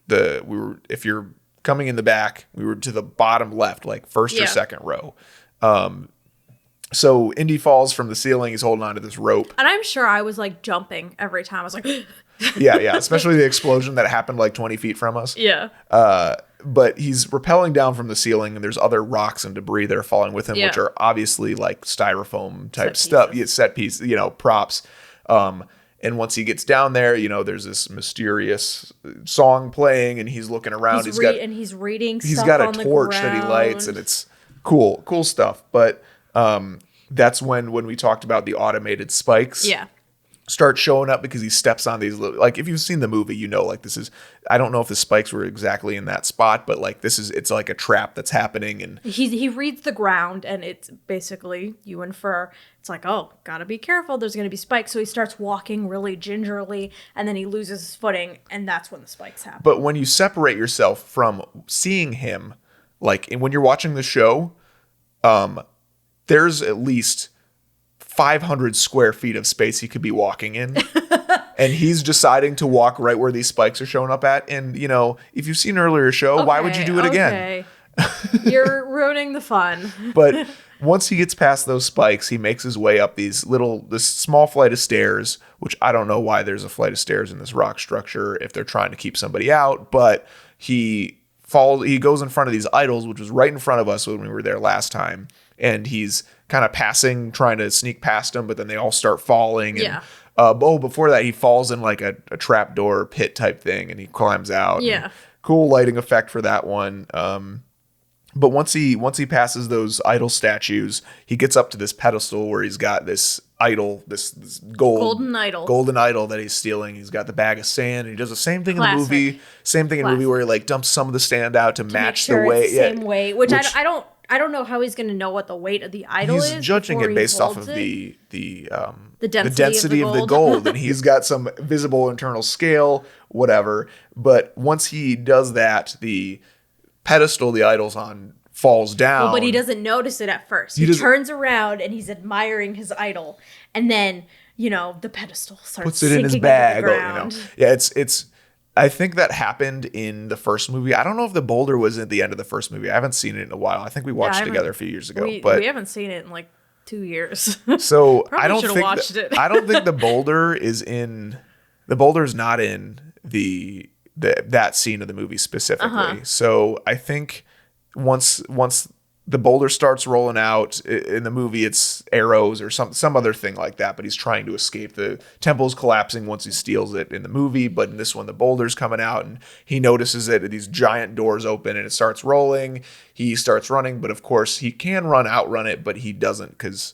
if you're coming in the back, we were to the bottom left, like first or second row. So Indy falls from the ceiling. He's holding onto this rope. And I'm sure I was like jumping every time. I was like, yeah. Especially the explosion that happened like 20 feet from us. Yeah. But he's rappelling down from the ceiling, and there's other rocks and debris that are falling with him, which are obviously like styrofoam type stuff. Set piece, props. And once he gets down there, there's this mysterious song playing, and he's looking around. He's reading. He's got a torch that he lights, and it's cool stuff. But that's when we talked about the automated spikes. Yeah. start showing up because he steps on these little, like if you've seen the movie, you know, like this is, I don't know if the spikes were exactly in that spot, but like it's like a trap that's happening. And he reads the ground, and it's basically, you infer, it's like, oh, gotta be careful, there's gonna be spikes. So he starts walking really gingerly, and then he loses his footing, and that's when the spikes happen. but when you separate yourself from seeing him, like when you're watching the show, there's at least 500 square feet of space he could be walking in. And he's deciding to walk right where these spikes are showing up at. And, you know, if you've seen an earlier show, why would you do it again? You're ruining the fun. But once he gets past those spikes, he makes his way up this small flight of stairs, which I don't know why there's a flight of stairs in this rock structure if they're trying to keep somebody out. But he goes in front of these idols, which was right in front of us when we were there last time. And he's kind of trying to sneak past them, but then they all start falling. And, before that, he falls in like a trap door pit type thing, and he climbs out. Yeah. Cool lighting effect for that one. But once he passes those idol statues, he gets up to this pedestal where he's got this idol, this golden idol that he's stealing. He's got the bag of sand, and he does the same thing in the movie. Same thing in the movie where he like dumps some of the sand out to match the weight. Same weight, which I don't know how he's going to know what the weight of the idol is. He's judging it based off of the density of the gold, and he's got some visible internal scale, whatever. But once he does that, the pedestal the idol's on falls down. But he doesn't notice it at first. He turns around and he's admiring his idol, and then the pedestal starts puts it in his bag. It's. I think that happened in the first movie. I don't know if the Boulder was at the end of the first movie. I haven't seen it in a while. I think we watched it together a few years ago. But we haven't seen it in like 2 years. So I don't think watched it. I don't think the Boulder is in. The Boulder's not in that scene of the movie specifically. So I think once the boulder starts rolling out in the movie, it's arrows or some other thing like that, but he's trying to escape. The temple's collapsing once he steals it in the movie, but in this one, the boulder's coming out, and he notices it, these giant doors open, and it starts rolling. He starts running, but of course he can outrun it, but he doesn't, because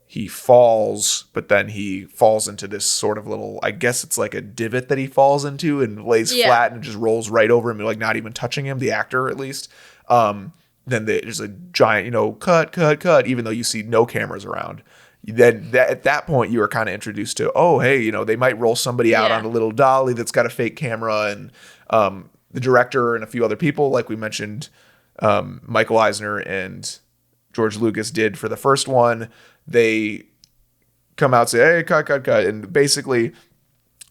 he falls, but then he falls into this sort of little, I guess it's like a divot that he falls into, and lays flat and just rolls right over him, like not even touching him, the actor at least. Then there's a giant, cut, even though you see no cameras around. Then at that point, you are kind of introduced to, oh, hey, they might roll somebody out on a little dolly that's got a fake camera. And the director and a few other people, like we mentioned, Michael Eisner and George Lucas did for the first one, they come out and say, hey, cut. And basically,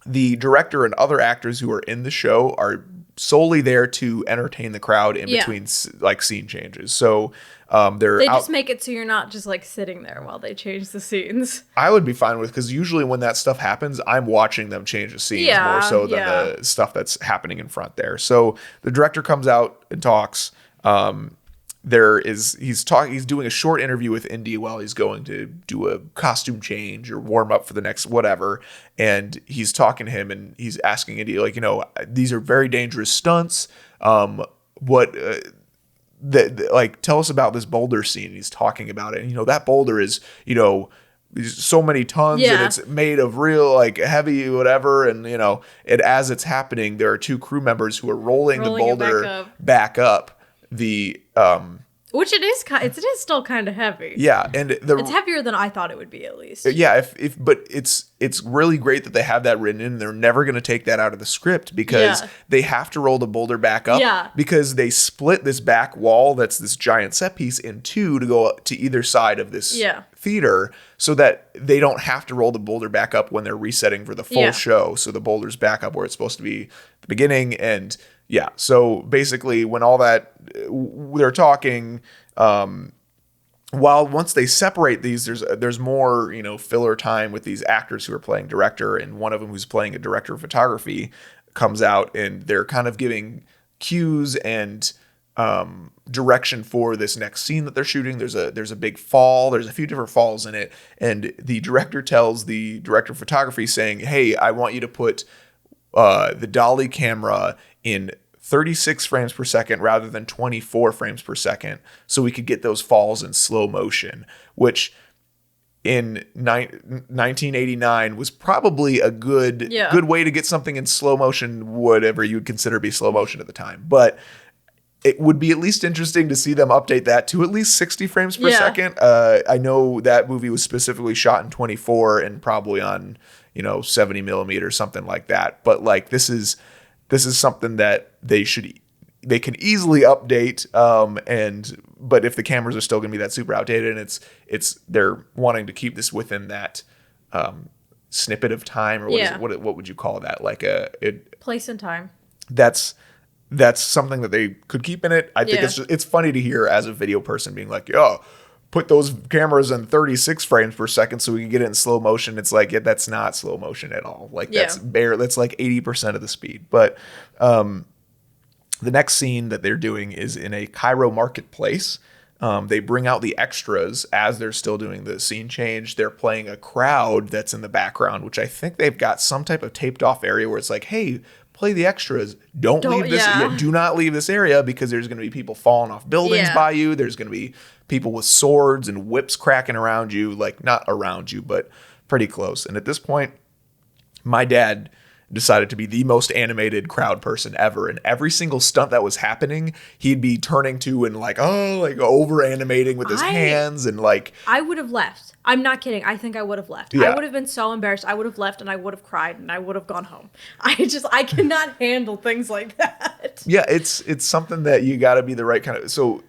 the director and other actors who are in the show are solely there to entertain the crowd in between like scene changes. So they just make it so you're not just like sitting there while they change the scenes. I would be fine with, because usually when that stuff happens, I'm watching them change the scenes more so than the stuff that's happening in front there. So the director comes out and talks. He's doing a short interview with Indy while he's going to do a costume change or warm up for the next whatever, and he's talking to him and he's asking Indy, like, these are very dangerous stunts. Tell us about this boulder scene. And he's talking about it, and that boulder is so many tons, and it's made of real like heavy whatever, and and as it's happening, there are two crew members who are rolling the boulder back up. Which it is still kind of heavy. Yeah, and it's heavier than I thought it would be, at least. Yeah, but it's really great that they have that written in. They're never going to take that out of the script, because they have to roll the boulder back up, because they split this back wall that's this giant set piece in two to go to either side of this theater, so that they don't have to roll the boulder back up when they're resetting for the full show. So the boulder's back up where it's supposed to be at the beginning. And so basically when all that they're talking, once they separate these, there's more, filler time with these actors who are playing director, and one of them who's playing a director of photography comes out, and they're kind of giving cues and direction for this next scene that they're shooting. There's a big fall. There's a few different falls in it, and the director tells the director of photography, saying, hey, I want you to put the dolly camera in 36 frames per second rather than 24 frames per second, so we could get those falls in slow motion, which in 1989 was probably a good way to get something in slow motion, whatever you would consider be slow motion at the time. But it would be at least interesting to see them update that to at least 60 frames per second. I know that movie was specifically shot in 24 and probably on, 70 millimeters, something like that. But like this is something that they can easily update. But if the cameras are still going to be that super outdated, and they're wanting to keep this within that snippet of time, or what would you call that? Like place and time. That's something that they could keep in it. I think it's funny to hear as a video person being like, "Oh, put those cameras in 36 frames per second so we can get it in slow motion." It's like, that's not slow motion at all. Like that's like 80% of the speed. But the next scene that they're doing is in a Cairo marketplace. They bring out the extras as they're still doing the scene change. They're playing a crowd that's in the background, which I think they've got some type of taped off area where it's like, hey, play the extras. Don't leave this. Do not leave this area because there's going to be people falling off buildings by you. There's going to be people with swords and whips cracking around you, like not around you, but pretty close. And at this point, my dad decided to be the most animated crowd person ever. And every single stunt that was happening, he'd be turning to and like over animating with his hands and like. I would have left. I'm not kidding. I think I would have left. Yeah. I would have been so embarrassed. I would have left and I would have cried and I would have gone home. I cannot handle things like that. Yeah, it's something that you got to be the right kind of. So,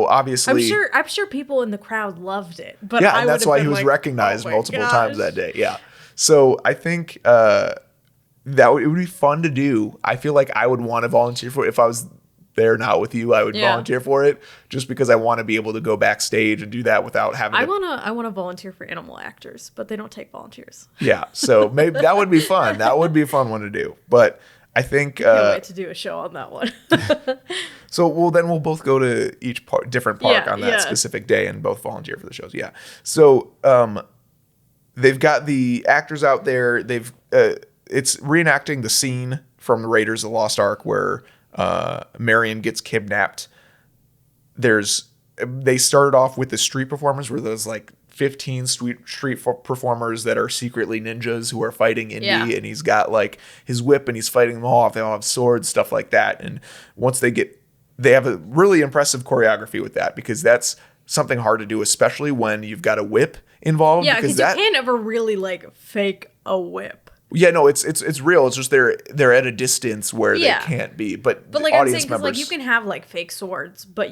obviously. I'm sure people in the crowd loved it. But yeah, and that's why he was recognized multiple times that day. Yeah. So I think it would be fun to do. I feel like I would want to volunteer for it. If I was there not with you, I would volunteer for it just because I want to be able to go backstage and do that without having I want to volunteer for animal actors, but they don't take volunteers. Yeah. So maybe that would be fun. That would be a fun one to do. But I think can't wait to do a show on that one. So then we'll both go to each different park on that specific day and both volunteer for the shows. Yeah. So they've got the actors out there. It's reenacting the scene from the Raiders of the Lost Ark where Marion gets kidnapped. They started off with the street performers where there's like 15 street performers that are secretly ninjas who are fighting Indy, and he's got like his whip and he's fighting them all off. They all have swords, stuff like that. And once they have a really impressive choreography with that because that's something hard to do, especially when you've got a whip involved. Yeah, because you can't ever really like fake a whip. Yeah, no, it's real. It's just they're at a distance where they can't be. But like I'm saying, because like you can have like fake swords, but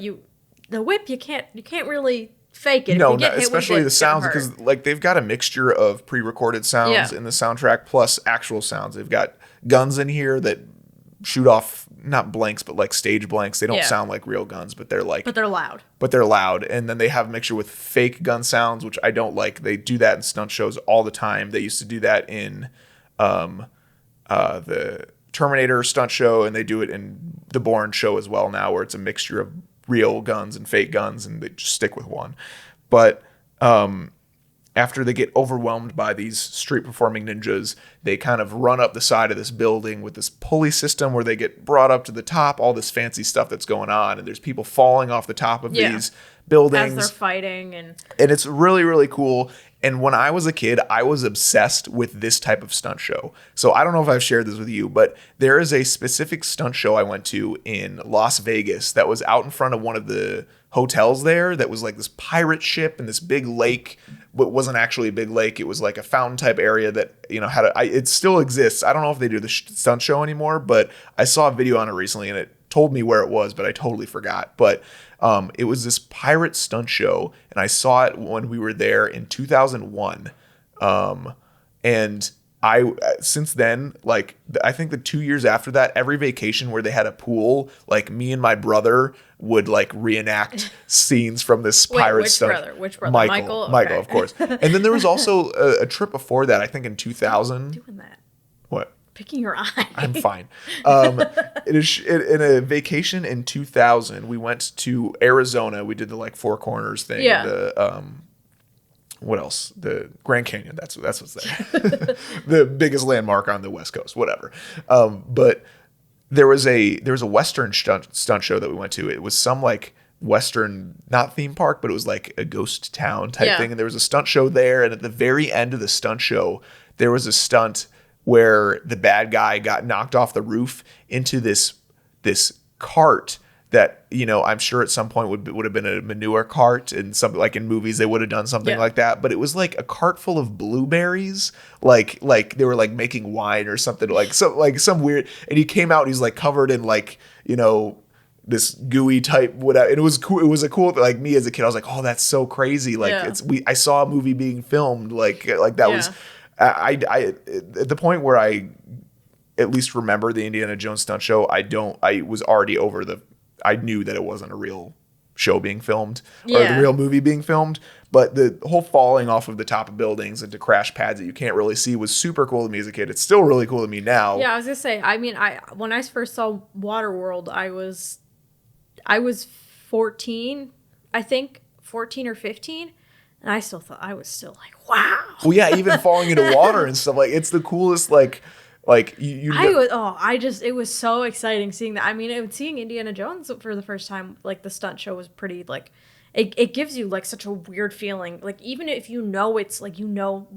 the whip you can't really fake it. No, especially the sounds because like they've got a mixture of pre-recorded sounds in the soundtrack plus actual sounds. They've got guns in here that shoot off not blanks but like stage blanks. They don't sound like real guns, but they're like they're loud. But they're loud, and then they have a mixture with fake gun sounds, which I don't like. They do that in stunt shows all the time. They used to do that in the Terminator stunt show, and they do it in the Bourne show as well now, where it's a mixture of real guns and fake guns, and they just stick with one. But after they get overwhelmed by these street performing ninjas, they kind of run up the side of this building with this pulley system where they get brought up to the top, all this fancy stuff that's going on, and there's people falling off the top of these buildings as they're fighting, and it's really, really cool. And when I was a kid, I was obsessed with this type of stunt show. So I don't know if I've shared this with you, but there is a specific stunt show I went to in Las Vegas that was out in front of one of the hotels there that was like this pirate ship and this big lake, but wasn't actually a big lake. It was like a fountain type area that, it still exists. I don't know if they do the stunt show anymore, but I saw a video on it recently and it told me where it was, but I totally forgot. But it was this pirate stunt show, and I saw it when we were there in 2001. And since then, like I think the 2 years after that, every vacation where they had a pool, like me and my brother would like reenact scenes from this pirate stunt. Which brother? Michael, Okay. Of course. And then there was also a trip before that, I think in 2000. Doing that. What? Picking your eye. I'm fine. In a vacation in 2000, we went to Arizona. We did the like Four Corners thing. Yeah. What else? The Grand Canyon. That's what's there. The biggest landmark on the West Coast. Whatever. But there was a Western stunt show that we went to. It was some like Western, not theme park, but it was like a ghost town type Yeah. thing. And there was a stunt show there. And at the very end of the stunt show, there was a stunt where the bad guy got knocked off the roof into this cart that, you know, I'm sure at some point would have been a manure cart, and something like in movies they would have done something like that. But it was like a cart full of blueberries, like they were like making wine or something, like some weird. And he came out and he's like covered in like, you know, this gooey type whatever. And it was cool. It was a cool, like, me as a kid, I was like, oh, that's so crazy. Like I saw a movie being filmed like that was I at the point where I at least remember the Indiana Jones stunt show. I was already over I knew that it wasn't a real show being filmed or the real movie being filmed, but the whole falling off of the top of buildings into crash pads that you can't really see was super cool to me as a kid. It's still really cool to me now. Yeah, I was gonna say, I mean, when I first saw Waterworld, I was 14, I think 14 or 15. And I still thought, I was still like, wow. Well, yeah, even falling into water and stuff, like, it's the coolest, like it was so exciting seeing that. I mean, seeing Indiana Jones for the first time, like, the stunt show was pretty, like, it gives you like such a weird feeling. Like, even if you know it's like, you know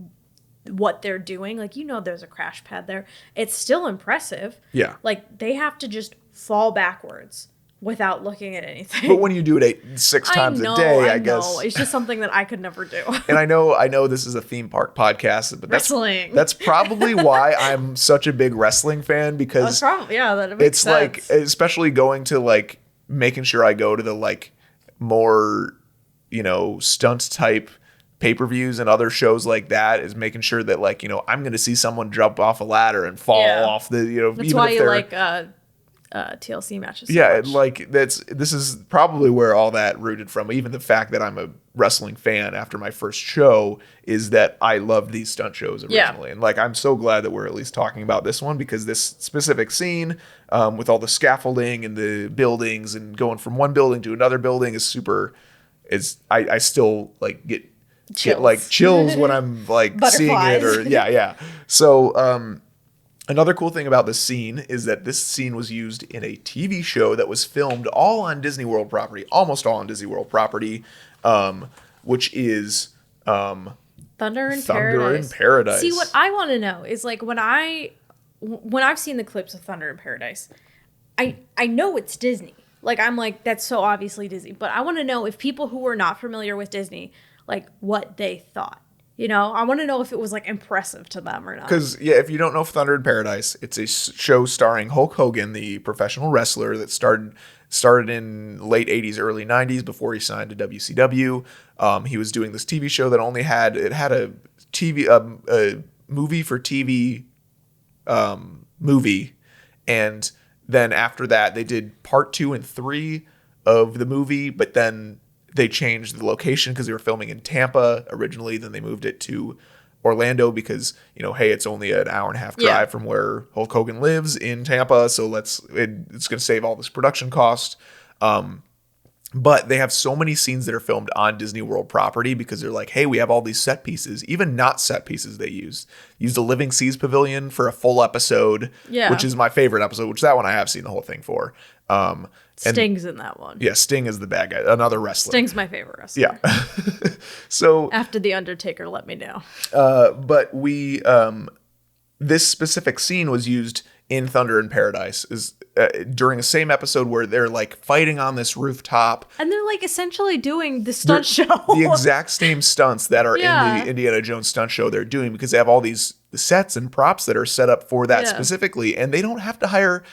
what they're doing, like, you know there's a crash pad there, it's still impressive. Yeah. Like, they have to just fall backwards without looking at anything. But when you do it 6 times a day, I guess it's just something that I could never do. And I know this is a theme park podcast, but that's probably why I'm such a big wrestling fan, because that makes sense. Like, especially going to, like, making sure I go to the, like, more, you know, stunt type pay-per-views and other shows like that, is making sure that, like, you know, I'm going to see someone jump off a ladder and fall off the, you know, that's why you like TLC matches. So like this is probably where all that rooted from. Even the fact that I'm a wrestling fan after my first show is that I loved these stunt shows originally. And like, I'm so glad that we're at least talking about this one, because this specific scene with all the scaffolding and the buildings and going from one building to another building I still like get chills when I'm like seeing it, or so another cool thing about this scene is that this scene was used in a TV show that was filmed all on Disney World property, almost all on Disney World property, which is Thunder in Paradise. See, what I want to know is, like, when I've seen the clips of Thunder in Paradise, I know it's Disney. Like, I'm like, that's so obviously Disney. But I want to know if people who are not familiar with Disney, like, what they thought. You know, I want to know if it was, like, impressive to them or not. Because, if you don't know Thunder in Paradise, it's a show starring Hulk Hogan, the professional wrestler that started in late 80s, early 90s before he signed to WCW. He was doing this TV show that had a movie for TV movie. And then after that, they did part 2 and 3 of the movie, but then they changed the location because they were filming in Tampa originally. Then they moved it to Orlando because, you know, hey, it's only an hour and a half drive from where Hulk Hogan lives in Tampa. So it's going to save all this production cost. But they have so many scenes that are filmed on Disney World property because they're like, hey, we have all these set pieces, even not set pieces they used the Living Seas Pavilion for a full episode, which is my favorite episode, which that one I have seen the whole thing for. Sting's in that one. Yeah, Sting is the bad guy, another wrestler. Sting's my favorite wrestler. Yeah. So after The Undertaker, let me know. But we this specific scene was used in Thunder in Paradise during the same episode where they're like fighting on this rooftop. And they're like essentially doing the stunt show. The exact same stunts that are in the Indiana Jones stunt show they're doing, because they have all these sets and props that are set up for that specifically. And they don't have to hire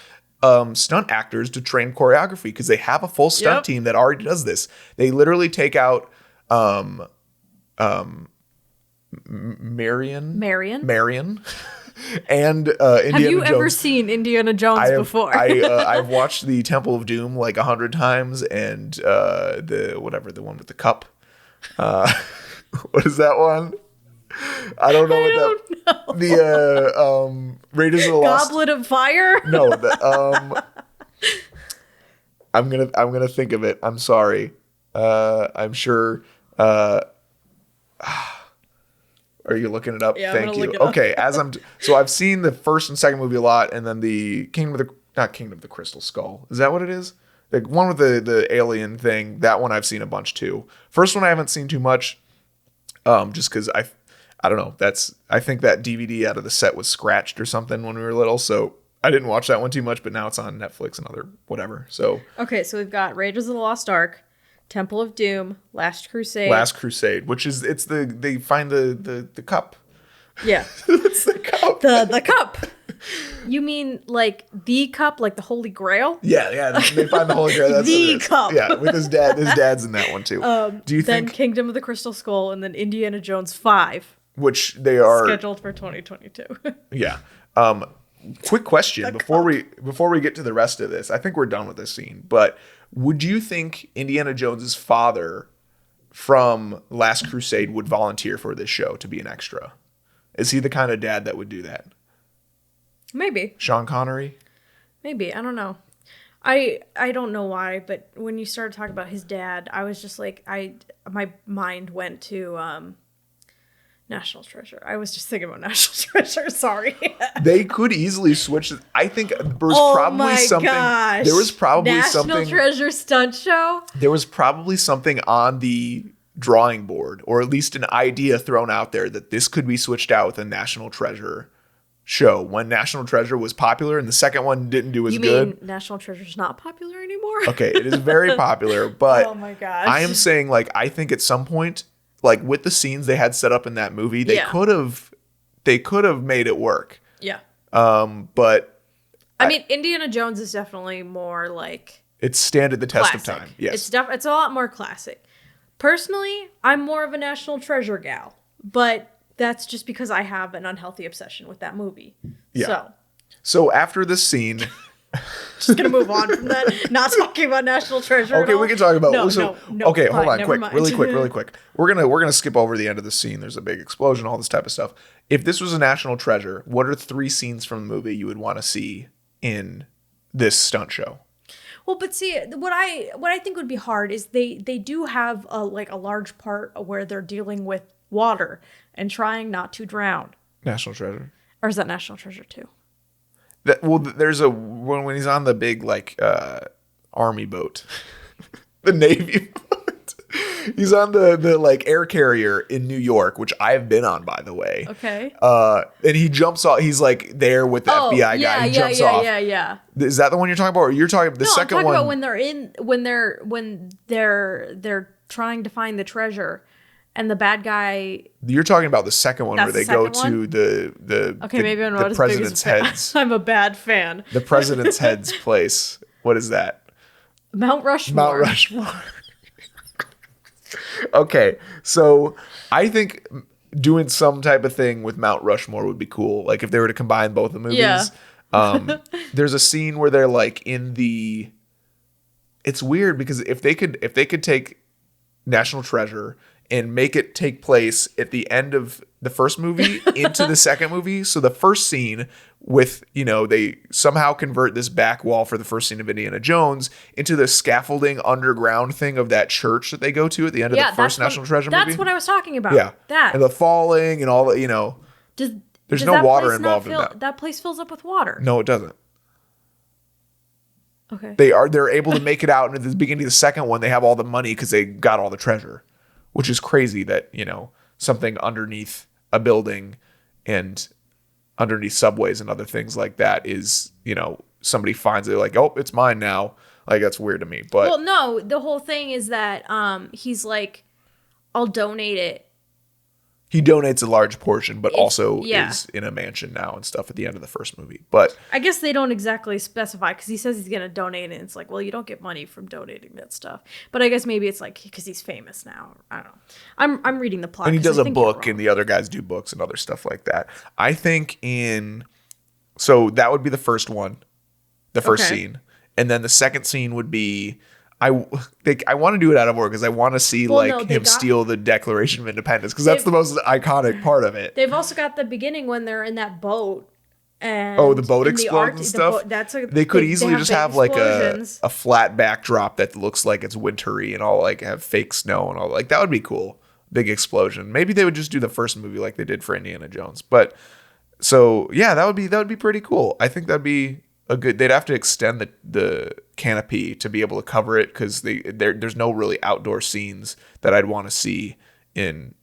stunt actors to train choreography because they have a full stunt team that already does this. They literally take out Marion and Indiana Jones. Have you ever seen Indiana Jones before? I've watched the Temple of Doom like 100 times, and the one with the cup. What is that one? I don't know the Raiders of the Lost Goblet of Fire? No, I'm gonna think of it. I'm sorry. I'm sure. Are you looking it up? Yeah, Thank I'm you. gonna look it Okay, so I've seen the first and second movie a lot, and then the Kingdom of the Crystal Skull. Is that what it is? Like one with the alien thing, that one I've seen a bunch too. First one I haven't seen too much, just because I don't know. I think that DVD out of the set was scratched or something when we were little, so I didn't watch that one too much. But now it's on Netflix and other whatever. So okay, so we've got Raiders of the Lost Ark, Temple of Doom, Last Crusade. Last Crusade, which is they find the cup. Yeah, It's the cup. the cup. You mean like the cup, like the Holy Grail? Yeah. They find the Holy Grail. That's The what it is. cup. Yeah, with his dad. His dad's in that one too. Do you Then think Kingdom of the Crystal Skull, and then Indiana Jones 5, which they are scheduled for 2022. Yeah. Quick question before we get to the rest of this. I think we're done with this scene, but would you think Indiana Jones's father from Last Crusade would volunteer for this show to be an extra? Is he the kind of dad that would do that? Maybe. Sean Connery? Maybe. I don't know. I don't know why, but when you started talking about his dad, I was just like, my mind went to National Treasure. I was just thinking about National Treasure. Sorry. They could easily switch. I think there was probably something. Gosh. There was probably National Treasure stunt show. There was probably something on the drawing board, or at least an idea thrown out there that this could be switched out with a National Treasure show when National Treasure was popular and the second one didn't do as good. You mean National Treasure's not popular anymore? Okay, it is very popular, but oh my gosh. I am saying, like, I think at some point, like with the scenes they had set up in that movie, they could have made it work. Yeah. But I mean, Indiana Jones is definitely more like it's stood the test classic. of time. Yes. It's a lot more classic. Personally, I'm more of a National Treasure gal, but that's just because I have an unhealthy obsession with that movie. Yeah. So after this scene, just gonna move on from that. Not talking about National Treasure. Okay, we can talk about. No, okay, fine, hold on, never quick, mind. really quick. We're gonna skip over the end of the scene. There's a big explosion, all this type of stuff. If this was a National Treasure, what are 3 scenes from the movie you would want to see in this stunt show? Well, but see, what I think would be hard is they do have a large part where they're dealing with water and trying not to drown. National Treasure. Or is that National Treasure too? There's a when he's on the big army boat, the Navy boat. He's on the like air carrier in New York, which I've been on, by the way. Okay. And he jumps off. He's like there with the FBI guy. He jumps off. Yeah. Is that the one you're talking about, or you're talking about the second one? I'm talking about when they're trying to find the treasure. And the bad guy. You're talking about the second one where they go to the maybe I'm not the president's heads. I'm a bad fan. The president's heads place. What is that? Mount Rushmore. Mount Rushmore. Okay, so I think doing some type of thing with Mount Rushmore would be cool. Like if they were to combine both the movies. Yeah. There's a scene where they're like in the. It's weird because if they could take National Treasure and make it take place at the end of the first movie into the second movie. So the first scene with, they somehow convert this back wall for the first scene of Indiana Jones into the scaffolding underground thing of that church that they go to at the end of the first National Treasure movie. That's what I was talking about. Yeah. That. And the falling and all that, there's no water involved in that. That place fills up with water. No, it doesn't. Okay. They're able to make it out. And at the beginning of the second one, they have all the money because they got all the treasure. Which is crazy that, something underneath a building and underneath subways and other things like that is, somebody finds it like, oh, it's mine now. Like, that's weird to me. But well, no, the whole thing is that he's like, I'll donate it. He donates a large portion, but also yeah. is in a mansion now and stuff at the end of the first movie. But I guess they don't exactly specify because he says he's going to donate it. And it's like, well, you don't get money from donating that stuff. But I guess maybe it's like because he's famous now. I don't know. I'm reading the plot. And he does a book and the other guys do books and other stuff like that. I think so that would be the first one, the first scene. And then the second scene would be, I want to do it out of order because I want to see him steal the Declaration of Independence because that's the most iconic part of it. They've also got the beginning when they're in that boat. And the boat explodes and stuff. They could easily just have like a flat backdrop that looks like it's wintry and all like have fake snow and all like that would be cool. Big explosion. Maybe they would just do the first movie like they did for Indiana Jones. But so yeah, that would be pretty cool. I think that'd be they'd have to extend the canopy to be able to cover it, because there's no really outdoor scenes that I'd want to see in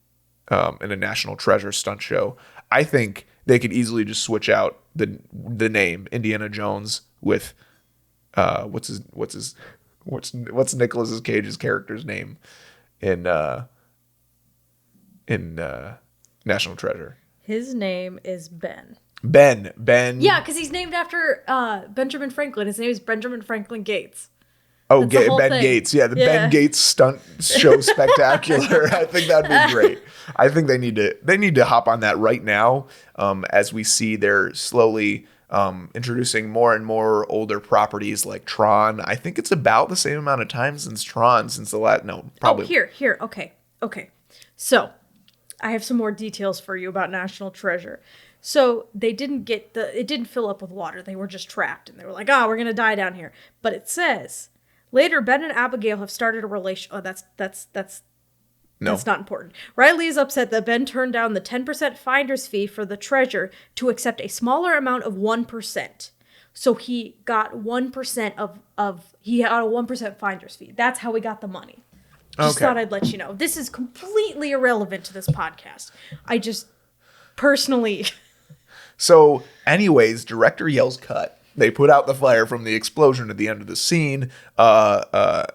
a National Treasure stunt show. I think they could easily just switch out the name Indiana Jones with what's Nicolas Cage's character's name in National Treasure. His name is Ben. Ben. Yeah, because he's named after Benjamin Franklin. His name is Benjamin Franklin Gates. Oh, Ben thing. Gates. Yeah, Ben Gates stunt show spectacular. I think that'd be great. I think they need to hop on that right now, as we see they're slowly introducing more and more older properties like Tron. I think it's about the same amount of time since Tron, since the last. No, probably. Oh, here. Okay. So, I have some more details for you about National Treasure. So they didn't it didn't fill up with water. They were just trapped, and they were like, we're gonna die down here. But it says later, Ben and Abigail have started a relation. Oh, that's not important. Riley is upset that Ben turned down the 10% finder's fee for the treasure to accept a smaller amount of 1%. So he got 1% he got a 1% finder's fee. That's how he got the money. Just thought I'd let you know. This is completely irrelevant to this podcast. I just personally. So, anyways, director yells cut. They put out the fire from the explosion at the end of the scene. Marion.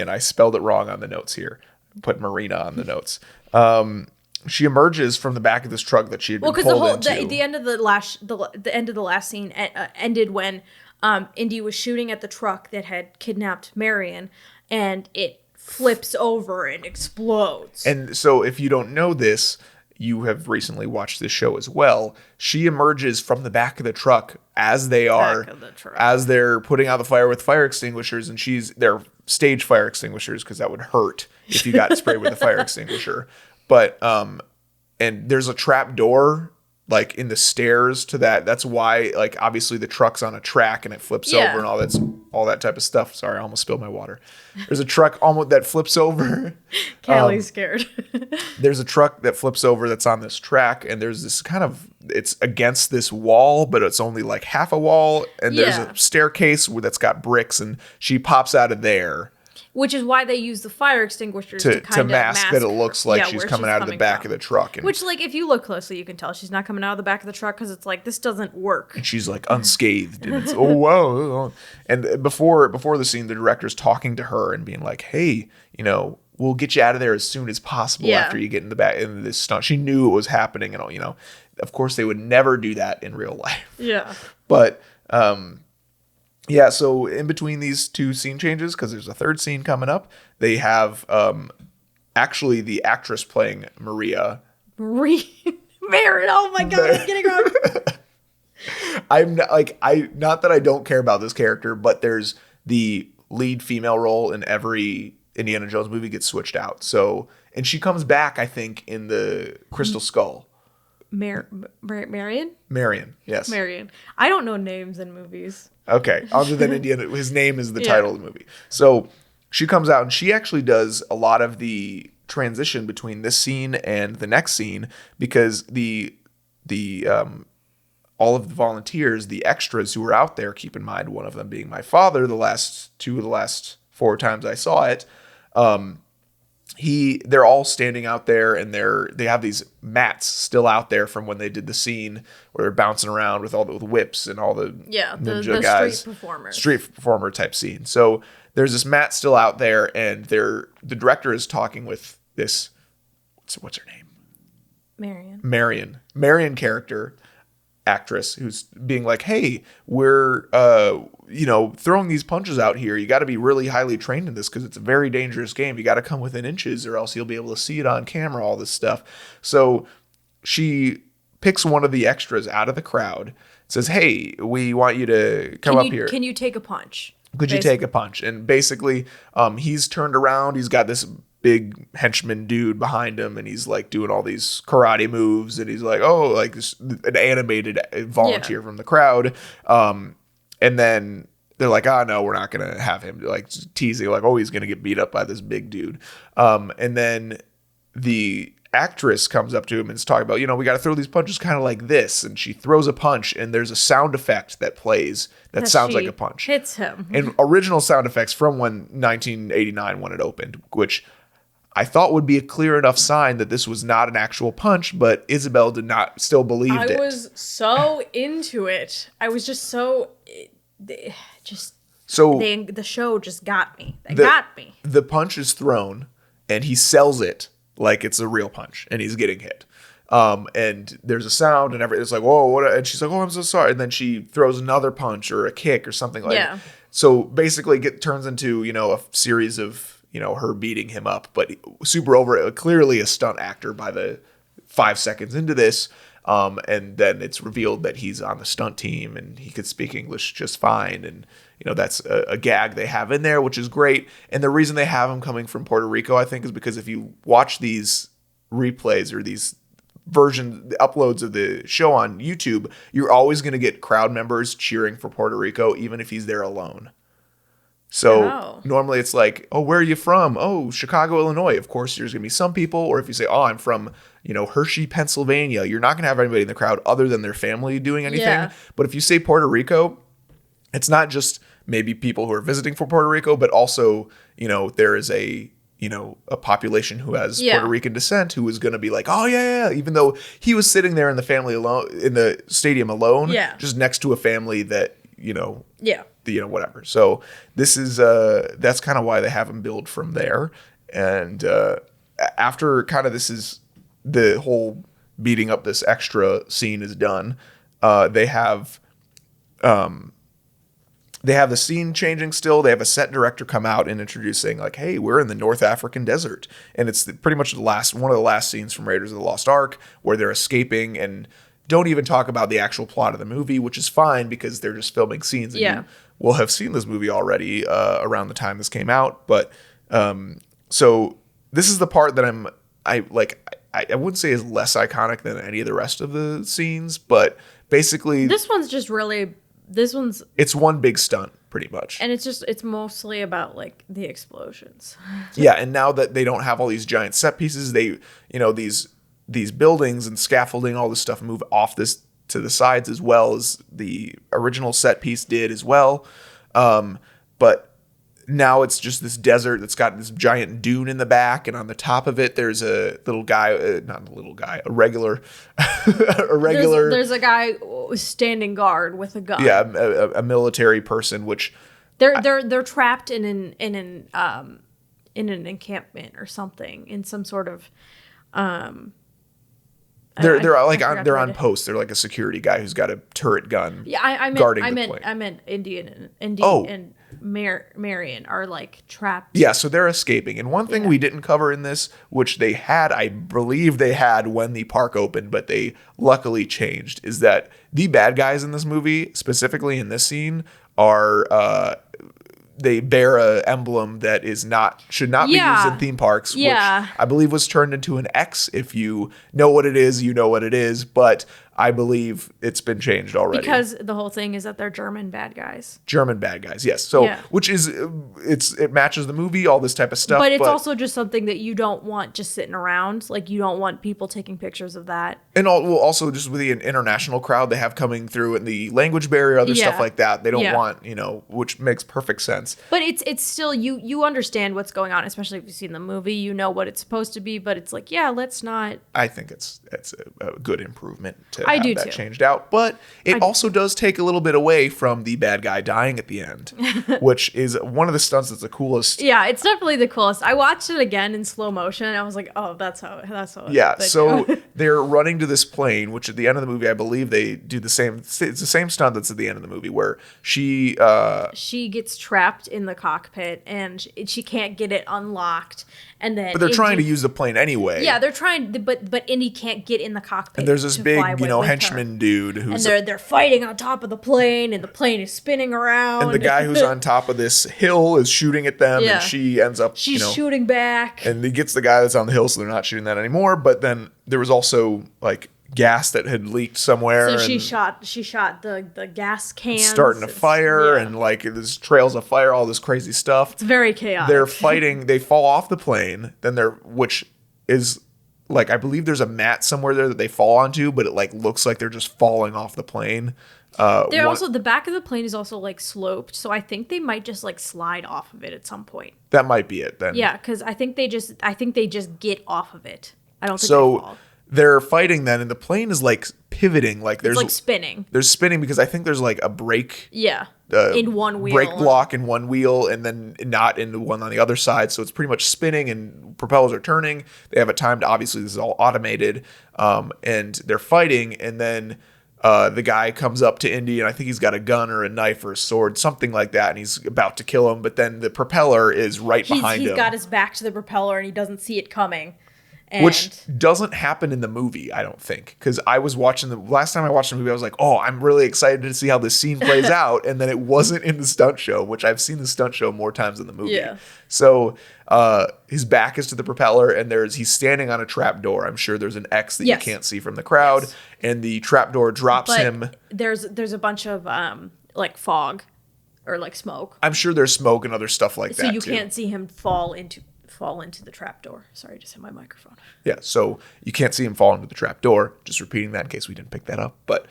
I spelled it wrong on the notes here. Put Marina on the notes. She emerges from the back of this truck that she had been pulled into. The end of the end of the last scene ended when Indy was shooting at the truck that had kidnapped Marion, and it flips over and explodes. And so, if you don't know this, you have recently watched this show as well. She emerges from the back of the truck as they're putting out the fire with fire extinguishers, and they're stage fire extinguishers, because that would hurt if you got sprayed with a fire extinguisher. But and there's a trap door like in the stairs to that. That's why, like, obviously the truck's on a track and it flips over and all that type of stuff. Sorry, I almost spilled my water. There's a truck almost that flips over. Callie's scared. There's a truck that flips over that's on this track, and there's this it's against this wall, but it's only like half a wall, and there's a staircase that's got bricks, and she pops out of there. Which is why they use the fire extinguishers to kind of mask that it looks like she's coming out of the back of the truck. Which, like, if you look closely, you can tell she's not coming out of the back of the truck, because it's like, this doesn't work. And she's like unscathed. And it's, oh, whoa. And before the scene, the director's talking to her and being like, hey, we'll get you out of there as soon as possible after you get into this stunt. She knew it was happening and all, Of course, they would never do that in real life. Yeah. But, so in between these two scene changes, because there's a third scene coming up, they have actually the actress playing Marion. Oh my God, I'm getting wrong. Not that I don't care about this character, but there's the lead female role in every Indiana Jones movie gets switched out. So, and she comes back, I think, in the Crystal Skull. Marion? Marion, yes. Marion. I don't know names in movies. Okay, other than Indiana, his name is the title of the movie. So she comes out, and she actually does a lot of the transition between this scene and the next scene, because the all of the volunteers, the extras who were out there, keep in mind one of them being my father, the last 4 times I saw it, they're all standing out there, and they have these mats still out there from when they did the scene where they're bouncing around with all the whips and all the ninja guys, street performer type scene. So there's this mat still out there, and the director is talking with this, what's her name? Marion character actress, who's being like, hey, we're throwing these punches out here. You got to be really highly trained in this, because it's a very dangerous game. You got to come within inches, or else you'll be able to see it on camera, all this stuff. So she picks one of the extras out of the crowd, says, hey, we want you to come up here. Can you take a punch? Could you take a punch? And basically, he's turned around. He's got this big henchman dude behind him, and he's like doing all these karate moves, and he's like, oh, like this, an animated volunteer from the crowd. And then they're like, oh, no, we're not going to have him, like teasing, like, oh, he's going to get beat up by this big dude. And then the actress comes up to him and is talking about, we got to throw these punches kind of like this. And she throws a punch and there's a sound effect that plays that sounds like a punch. Hits him. And original sound effects from 1989 when it opened, which I thought would be a clear enough sign that this was not an actual punch, but Isabelle did not still believe it. I was so into it. I was just so the show just got me. They got me. The punch is thrown and he sells it like it's a real punch and he's getting hit. And there's a sound and everything. It's like, whoa, what? And she's like, oh, I'm so sorry. And then she throws another punch or a kick or something like that. So basically it turns into, a series of, her beating him up, but super over it. Clearly a stunt actor by the 5 seconds into this. And then it's revealed that he's on the stunt team and he could speak English just fine. And, that's a gag they have in there, which is great. And the reason they have him coming from Puerto Rico, I think, is because if you watch these replays or these the uploads of the show on YouTube, you're always going to get crowd members cheering for Puerto Rico, even if he's there alone. So normally it's like, oh, where are you from? Oh, Chicago, Illinois. Of course, there's going to be some people. Or if you say, oh, I'm from, Hershey, Pennsylvania, you're not going to have anybody in the crowd other than their family doing anything. Yeah. But if you say Puerto Rico, it's not just maybe people who are visiting from Puerto Rico, but also, there is a population who has Puerto Rican descent who is going to be like, oh yeah, even though he was sitting there in the stadium alone, just next to a family that, whatever. So this is, that's kind of why they have him build from there. And, after kind of this is the whole beating up this extra scene is done, they have the scene changing still. They have a set director come out and introducing like, hey, we're in the North African desert. And it's pretty much one of the last scenes from Raiders of the Lost Ark where they're escaping and don't even talk about the actual plot of the movie, which is fine because they're just filming scenes. And you will have seen this movie already around the time this came out. But so this is the part that I wouldn't say is less iconic than any of the rest of the scenes, but basically it's one big stunt pretty much. And it's mostly about like the explosions. Yeah. And now that they don't have all these giant set pieces, they, these buildings and scaffolding, all this stuff move off this to the sides as well as the original set piece did as well. But now it's just this desert that's got this giant dune in the back, and on the top of it, there's a little guy, not a little guy, a regular. There's a guy standing guard with a gun. Yeah, a military person, which they're trapped in an encampment or something, in some sort of. They're on post. They're like a security guy who's got a turret gun. Yeah, I meant Indian and Marion are like trapped. Yeah, so they're escaping. And one thing we didn't cover in this, which I believe they had when the park opened, but they luckily changed, is that the bad guys in this movie, specifically in this scene, are they bear a emblem that should not be used in theme parks, which I believe was turned into an X. If you know what it is, you know what it is. But I believe it's been changed already. Because the whole thing is that they're German bad guys. German bad guys, yes. So, which is, it matches the movie, all this type of stuff. But it's also just something that you don't want just sitting around. Like, you don't want people taking pictures of that. And also just with the international crowd they have coming through and the language barrier, other stuff like that. They don't want, which makes perfect sense. But it's still, you understand what's going on, especially if you've seen the movie. You know what it's supposed to be, but it's like, let's not. I think it's a good improvement to have that changed out, but it also does take a little bit away from the bad guy dying at the end, which is one of the stunts that's the coolest. Yeah, it's definitely the coolest. I watched it again in slow motion. And I was like, oh, that's how. Yeah, so they're running to this plane, which at the end of the movie, I believe they do the same. It's the same stunt that's at the end of the movie where she gets trapped in the cockpit and she can't get it unlocked. And then, but they're trying to use the plane anyway. Yeah, they're trying, but Indy can't get in the cockpit. And there's this big, henchman dude who's they're fighting on top of the plane, and the plane is spinning around. And the guy who's on top of this hill is shooting at them, and she ends up she's shooting back. And he gets the guy that's on the hill, so they're not shooting that anymore. But then there was also like gas that had leaked somewhere. So she shot the gas cans. Starting a fire and like there's trails of fire, all this crazy stuff. It's very chaotic. They're fighting, they fall off the plane, which is like, I believe there's a mat somewhere there that they fall onto, but it like looks like they're just falling off the plane. They're also, the back of the plane is also like sloped, so I think they might just like slide off of it at some point. That might be it then. Yeah, because I think they just get off of it. I don't think they fall. They're fighting then, and the plane is like pivoting, like there's like spinning. There's spinning because I think there's like a brake. Yeah. In one wheel. Brake block in one wheel, and then not in the one on the other side. So it's pretty much spinning, and propellers are turning. They have a timed. Obviously, this is all automated, and they're fighting, and then. The guy comes up to Indy, and I think he's got a gun or a knife or a sword, something like that, and he's about to kill him. But then the propeller is behind him. He's got his back to the propeller, and he doesn't see it coming. Which doesn't happen in the movie, I don't think. Because I was watching last time I watched the movie, I was like, oh, I'm really excited to see how this scene plays out. And then it wasn't in the stunt show, which I've seen the stunt show more times than the movie. Yeah. So his back is to the propeller, and he's standing on a trap door. I'm sure there's an X that you can't see from the crowd. Yes. And the trap door drops him. There's a bunch of like fog or like smoke. I'm sure there's smoke and other stuff like that. So you can't see him fall into the trapdoor. Sorry, I just hit my microphone. Yeah, so you can't see him fall into the trapdoor. Just repeating that in case we didn't pick that up. But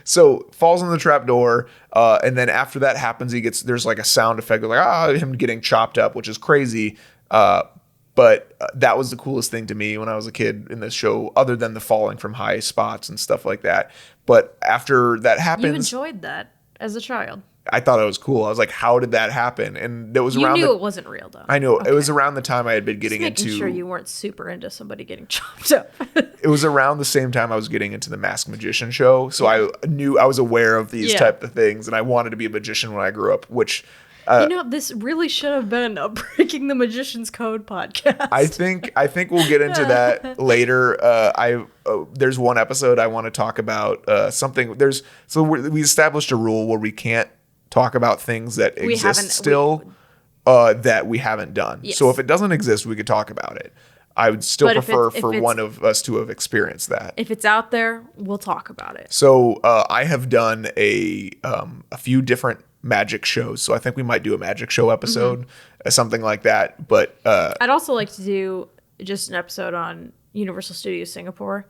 so falls in the trapdoor, and then after that happens, there's like a sound effect of like him getting chopped up, which is crazy. But that was the coolest thing to me when I was a kid in this show, other than the falling from high spots and stuff like that. But after that happens, you enjoyed that as a child. I thought it was cool. I was like, how did that happen? And it was around. You knew it wasn't real, though. I know. Okay. It was around the time I had been getting into. Making sure you weren't super into somebody getting chopped up. It was around the same time I was getting into the Masked Magician show. So I was aware of these type of things, and I wanted to be a magician when I grew up, which. This really should have been a Breaking the Magician's Code podcast. I think we'll get into that later. There's one episode I want to talk about something. We established a rule where we can't talk about things that exist still that we haven't done. Yes. So if it doesn't exist, we could talk about it. I would still prefer for one of us to have experienced that. If it's out there, we'll talk about it. So I have done a few different magic shows. So I think we might do a magic show episode, something like that. But I'd also like to do just an episode on Universal Studios Singapore.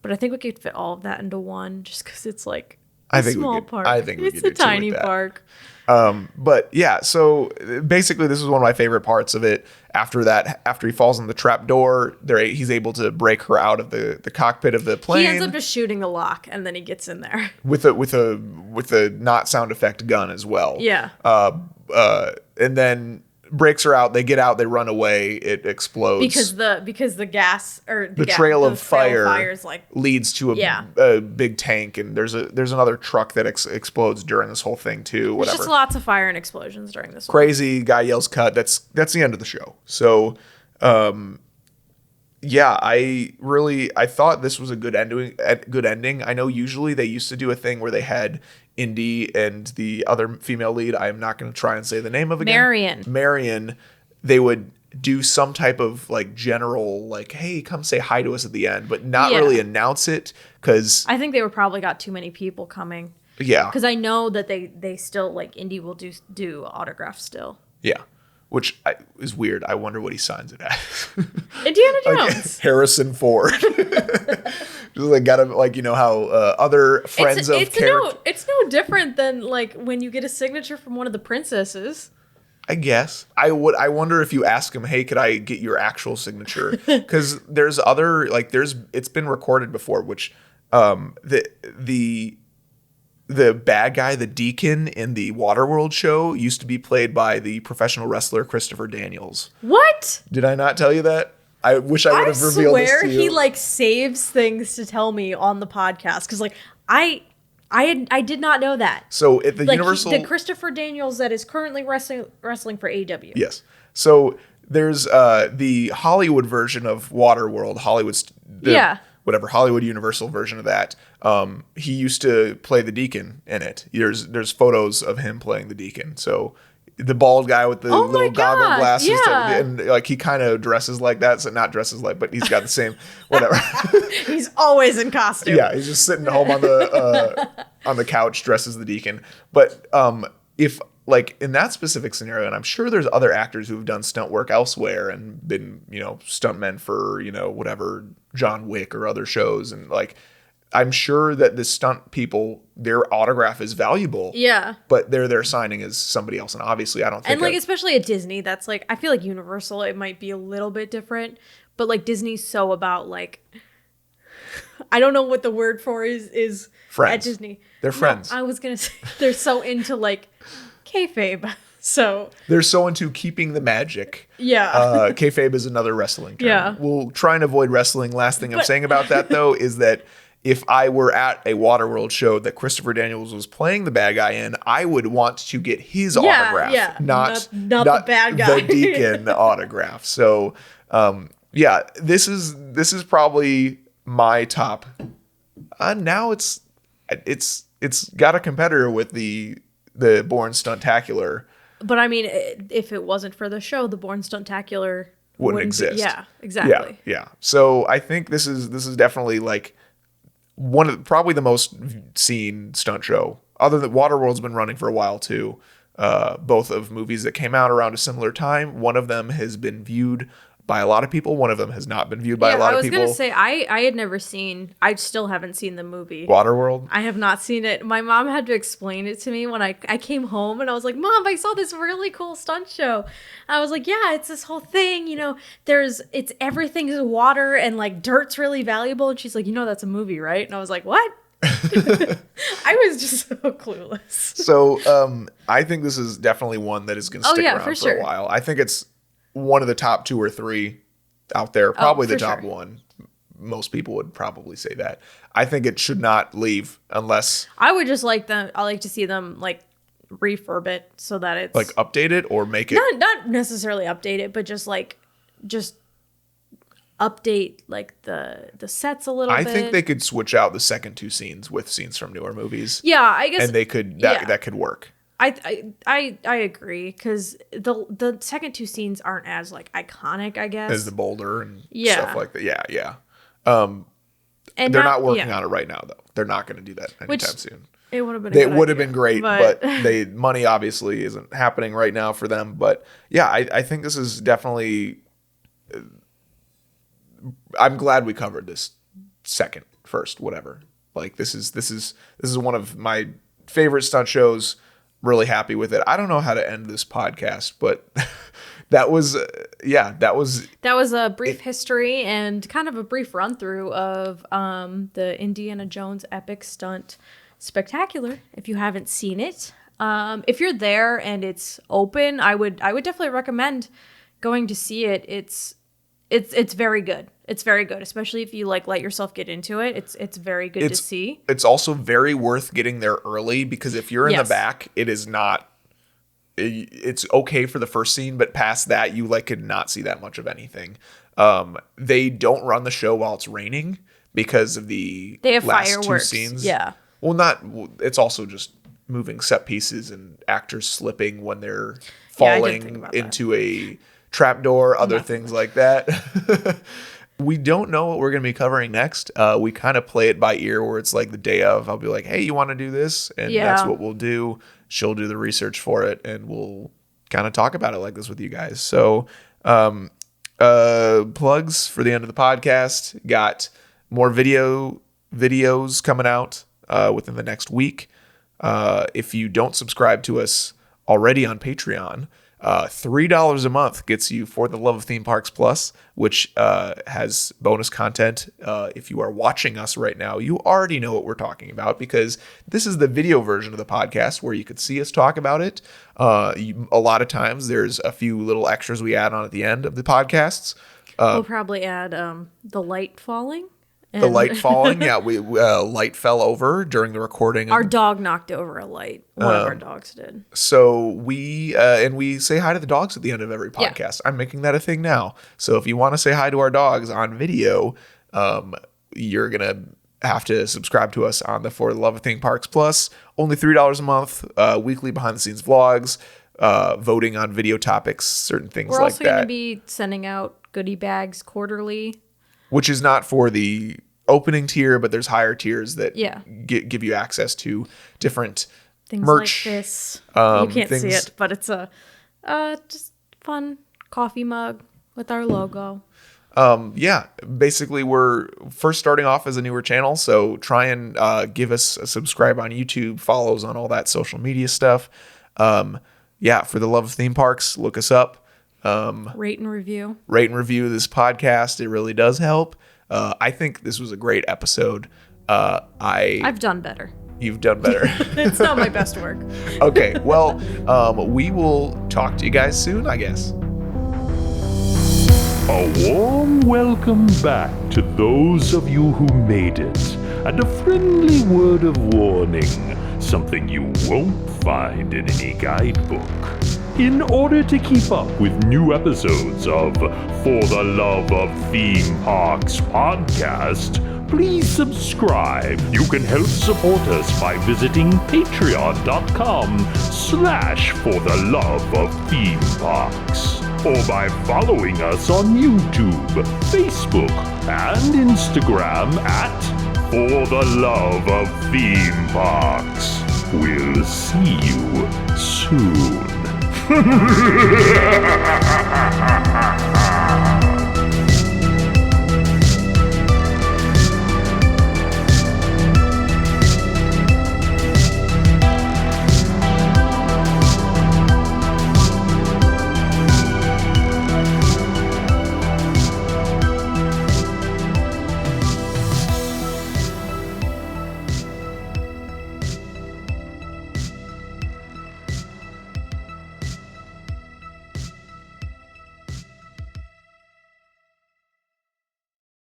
But I think we could fit all of that into one just because it's like a small park. I think it's a tiny park. But yeah, so basically this is one of my favorite parts of it. After he falls in the trap door, he's able to break her out of the cockpit of the plane. He ends up just shooting the lock, and then he gets in there with a not sound effect gun as well. Yeah. And then breaks her out. They get out. They run away. It explodes because the gas or the trail of fire like leads to a big tank, and there's another truck that explodes during this whole thing too. Whatever. There's just lots of fire and explosions during this. Crazy guy yells cut. That's the end of the show. So, I thought this was a good ending. I know usually they used to do a thing where they had Indy and the other female lead, I am not going to try and say the name of again. Marion. They would do some type of like general, like, hey, come say hi to us at the end, but not really announce it because I think they were probably got too many people coming. Yeah. Because I know that they still like Indy will do autographs still. Yeah. Which is weird. I wonder what he signs it as. Indiana Jones. Like Harrison Ford. Just like gotta how other friends of character. It's no different than like when you get a signature from one of the princesses. I guess I wonder if you ask him, hey, could I get your actual signature? Because there's other it's been recorded before, which the bad guy, the deacon in the Waterworld show, used to be played by the professional wrestler Christopher Daniels. What? Did I not tell you that? I wish I would have revealed this to you. I swear he like saves things to tell me on the podcast because like I did not know that. So at the Universal, the Christopher Daniels that is currently wrestling for AEW. Yes. So there's the Hollywood version of Waterworld, whatever Hollywood Universal version of that. He used to play the deacon in it. There's photos of him playing the deacon. So the bald guy with the little goggle glasses, and like he kind of dresses like that. So not dresses like, but he's got the same whatever. He's always in costume. Yeah, he's just sitting home on the couch, dressed as the deacon. But if like in that specific scenario, and I'm sure there's other actors who've done stunt work elsewhere and been, stuntmen for, whatever, John Wick or other shows. And like, I'm sure that the stunt people, their autograph is valuable. Yeah. But they're signing as somebody else. And obviously I don't think. And like, especially at Disney, that's like, I feel like Universal, it might be a little bit different. But like Disney's so about like, I don't know what the word for is friends. At Disney. They're friends. I was going to say they're so into like kayfabe. So they're so into keeping the magic. Yeah. Kayfabe is another wrestling term. Yeah. We'll try and avoid wrestling. Last thing I'm saying about that though is that if I were at a Waterworld show that Christopher Daniels was playing the bad guy in, I would want to get his autograph, not the bad guy, the Deacon autograph. So, this is probably my top. Now it's got a competitor with the Born Stuntacular. But I mean, if it wasn't for the show, the Born Stuntacular wouldn't exist. Yeah, exactly. Yeah. So I think this is definitely like one of probably the most seen stunt show. Other than Waterworld's been running for a while too. Both of movies that came out around a similar time. One of them has been viewed by a lot of people. One of them has not been viewed by a lot of people. I was going to say, I had never seen, I still haven't seen the movie. Waterworld? I have not seen it. My mom had to explain it to me when I came home and I was like, Mom, I saw this really cool stunt show. I was like, yeah, it's this whole thing, it's everything is water and like dirt's really valuable. And she's like, that's a movie, right? And I was like, what? I was just so clueless. So I think this is definitely one that is going to stick around for a while. I think it's one of the top 2 or 3 out there, probably the top one. Most people would probably say that. I think it should not leave unless I would just like to see them like refurb it so that it's like update it or make it not necessarily update it, but just update like the sets a little bit. I think they could switch out the second 2 scenes with scenes from newer movies. Yeah, I guess. And they could that could work. I agree because the second 2 scenes aren't as like iconic, I guess, as the Boulder and stuff like that. Yeah. And they're not working on it right now though. They're not going to do that anytime soon. It would have been. It would have been great, but money obviously isn't happening right now for them. But yeah, I think this is definitely. I'm glad we covered this first, whatever. Like this is one of my favorite stunt shows. Really happy with it. I don't know how to end this podcast, but that was a brief history and kind of a brief run through of the Indiana Jones Epic Stunt Spectacular. If you haven't seen it, if you're there and it's open, I would definitely recommend going to see it. It's very good. It's very good, especially if you like let yourself get into it. It's very good to see. It's also very worth getting there early because if you're in the back, it is not. It's okay for the first scene, but past that, you could not see that much of anything. They don't run the show while it's raining because of they have last fireworks. 2 scenes. Yeah. Well, it's also just moving set pieces and actors slipping when they're falling into a trapdoor, other things like that. We don't know what we're going to be covering next. We kind of play it by ear where it's like the day of. I'll be like, hey, you want to do this? And that's what we'll do. She'll do the research for it, and we'll kind of talk about it like this with you guys. So plugs for the end of the podcast. Got more videos coming out within the next week. If you don't subscribe to us already on Patreon, $3 a month gets you For the Love of Theme Parks Plus, which has bonus content. If you are watching us right now, you already know what we're talking about because this is the video version of the podcast where you could see us talk about it. A lot of times there's a few little extras we add on at the end of the podcasts. We'll probably add the light falling. The light falling, we light fell over during the recording. Our dog knocked over a light. One of our dogs did. So we say hi to the dogs at the end of every podcast. Yeah. I'm making that a thing now. So if you want to say hi to our dogs on video, you're gonna have to subscribe to us on the For the Love of Theme Parks Plus. Only $3 a month. Weekly behind the scenes vlogs, voting on video topics, certain things like that. We're also going to be sending out goodie bags quarterly. Which is not for the opening tier, but there's higher tiers that give you access to different things merch. like this. You can't see things- it, but it's a just fun coffee mug with our logo. Yeah, basically we're first starting off as a newer channel, so try and give us a subscribe on YouTube, follows on all that social media stuff. Yeah, for the love of theme parks, look us up. Rate and review This podcast. It really does help. I think this was a great episode. I've done better. You've done better. It's not my best work. Okay, well, we will talk to you guys soon, I guess. A warm welcome back to those of you who made it, and a friendly word of warning, something you won't find in any guidebook. In order to keep up with new episodes of For the Love of Theme Parks podcast, please subscribe. You can help support us by visiting patreon.com/For the Love of Theme Parks, or by following us on YouTube, Facebook, and Instagram at For the Love of Theme Parks. We'll see you soon.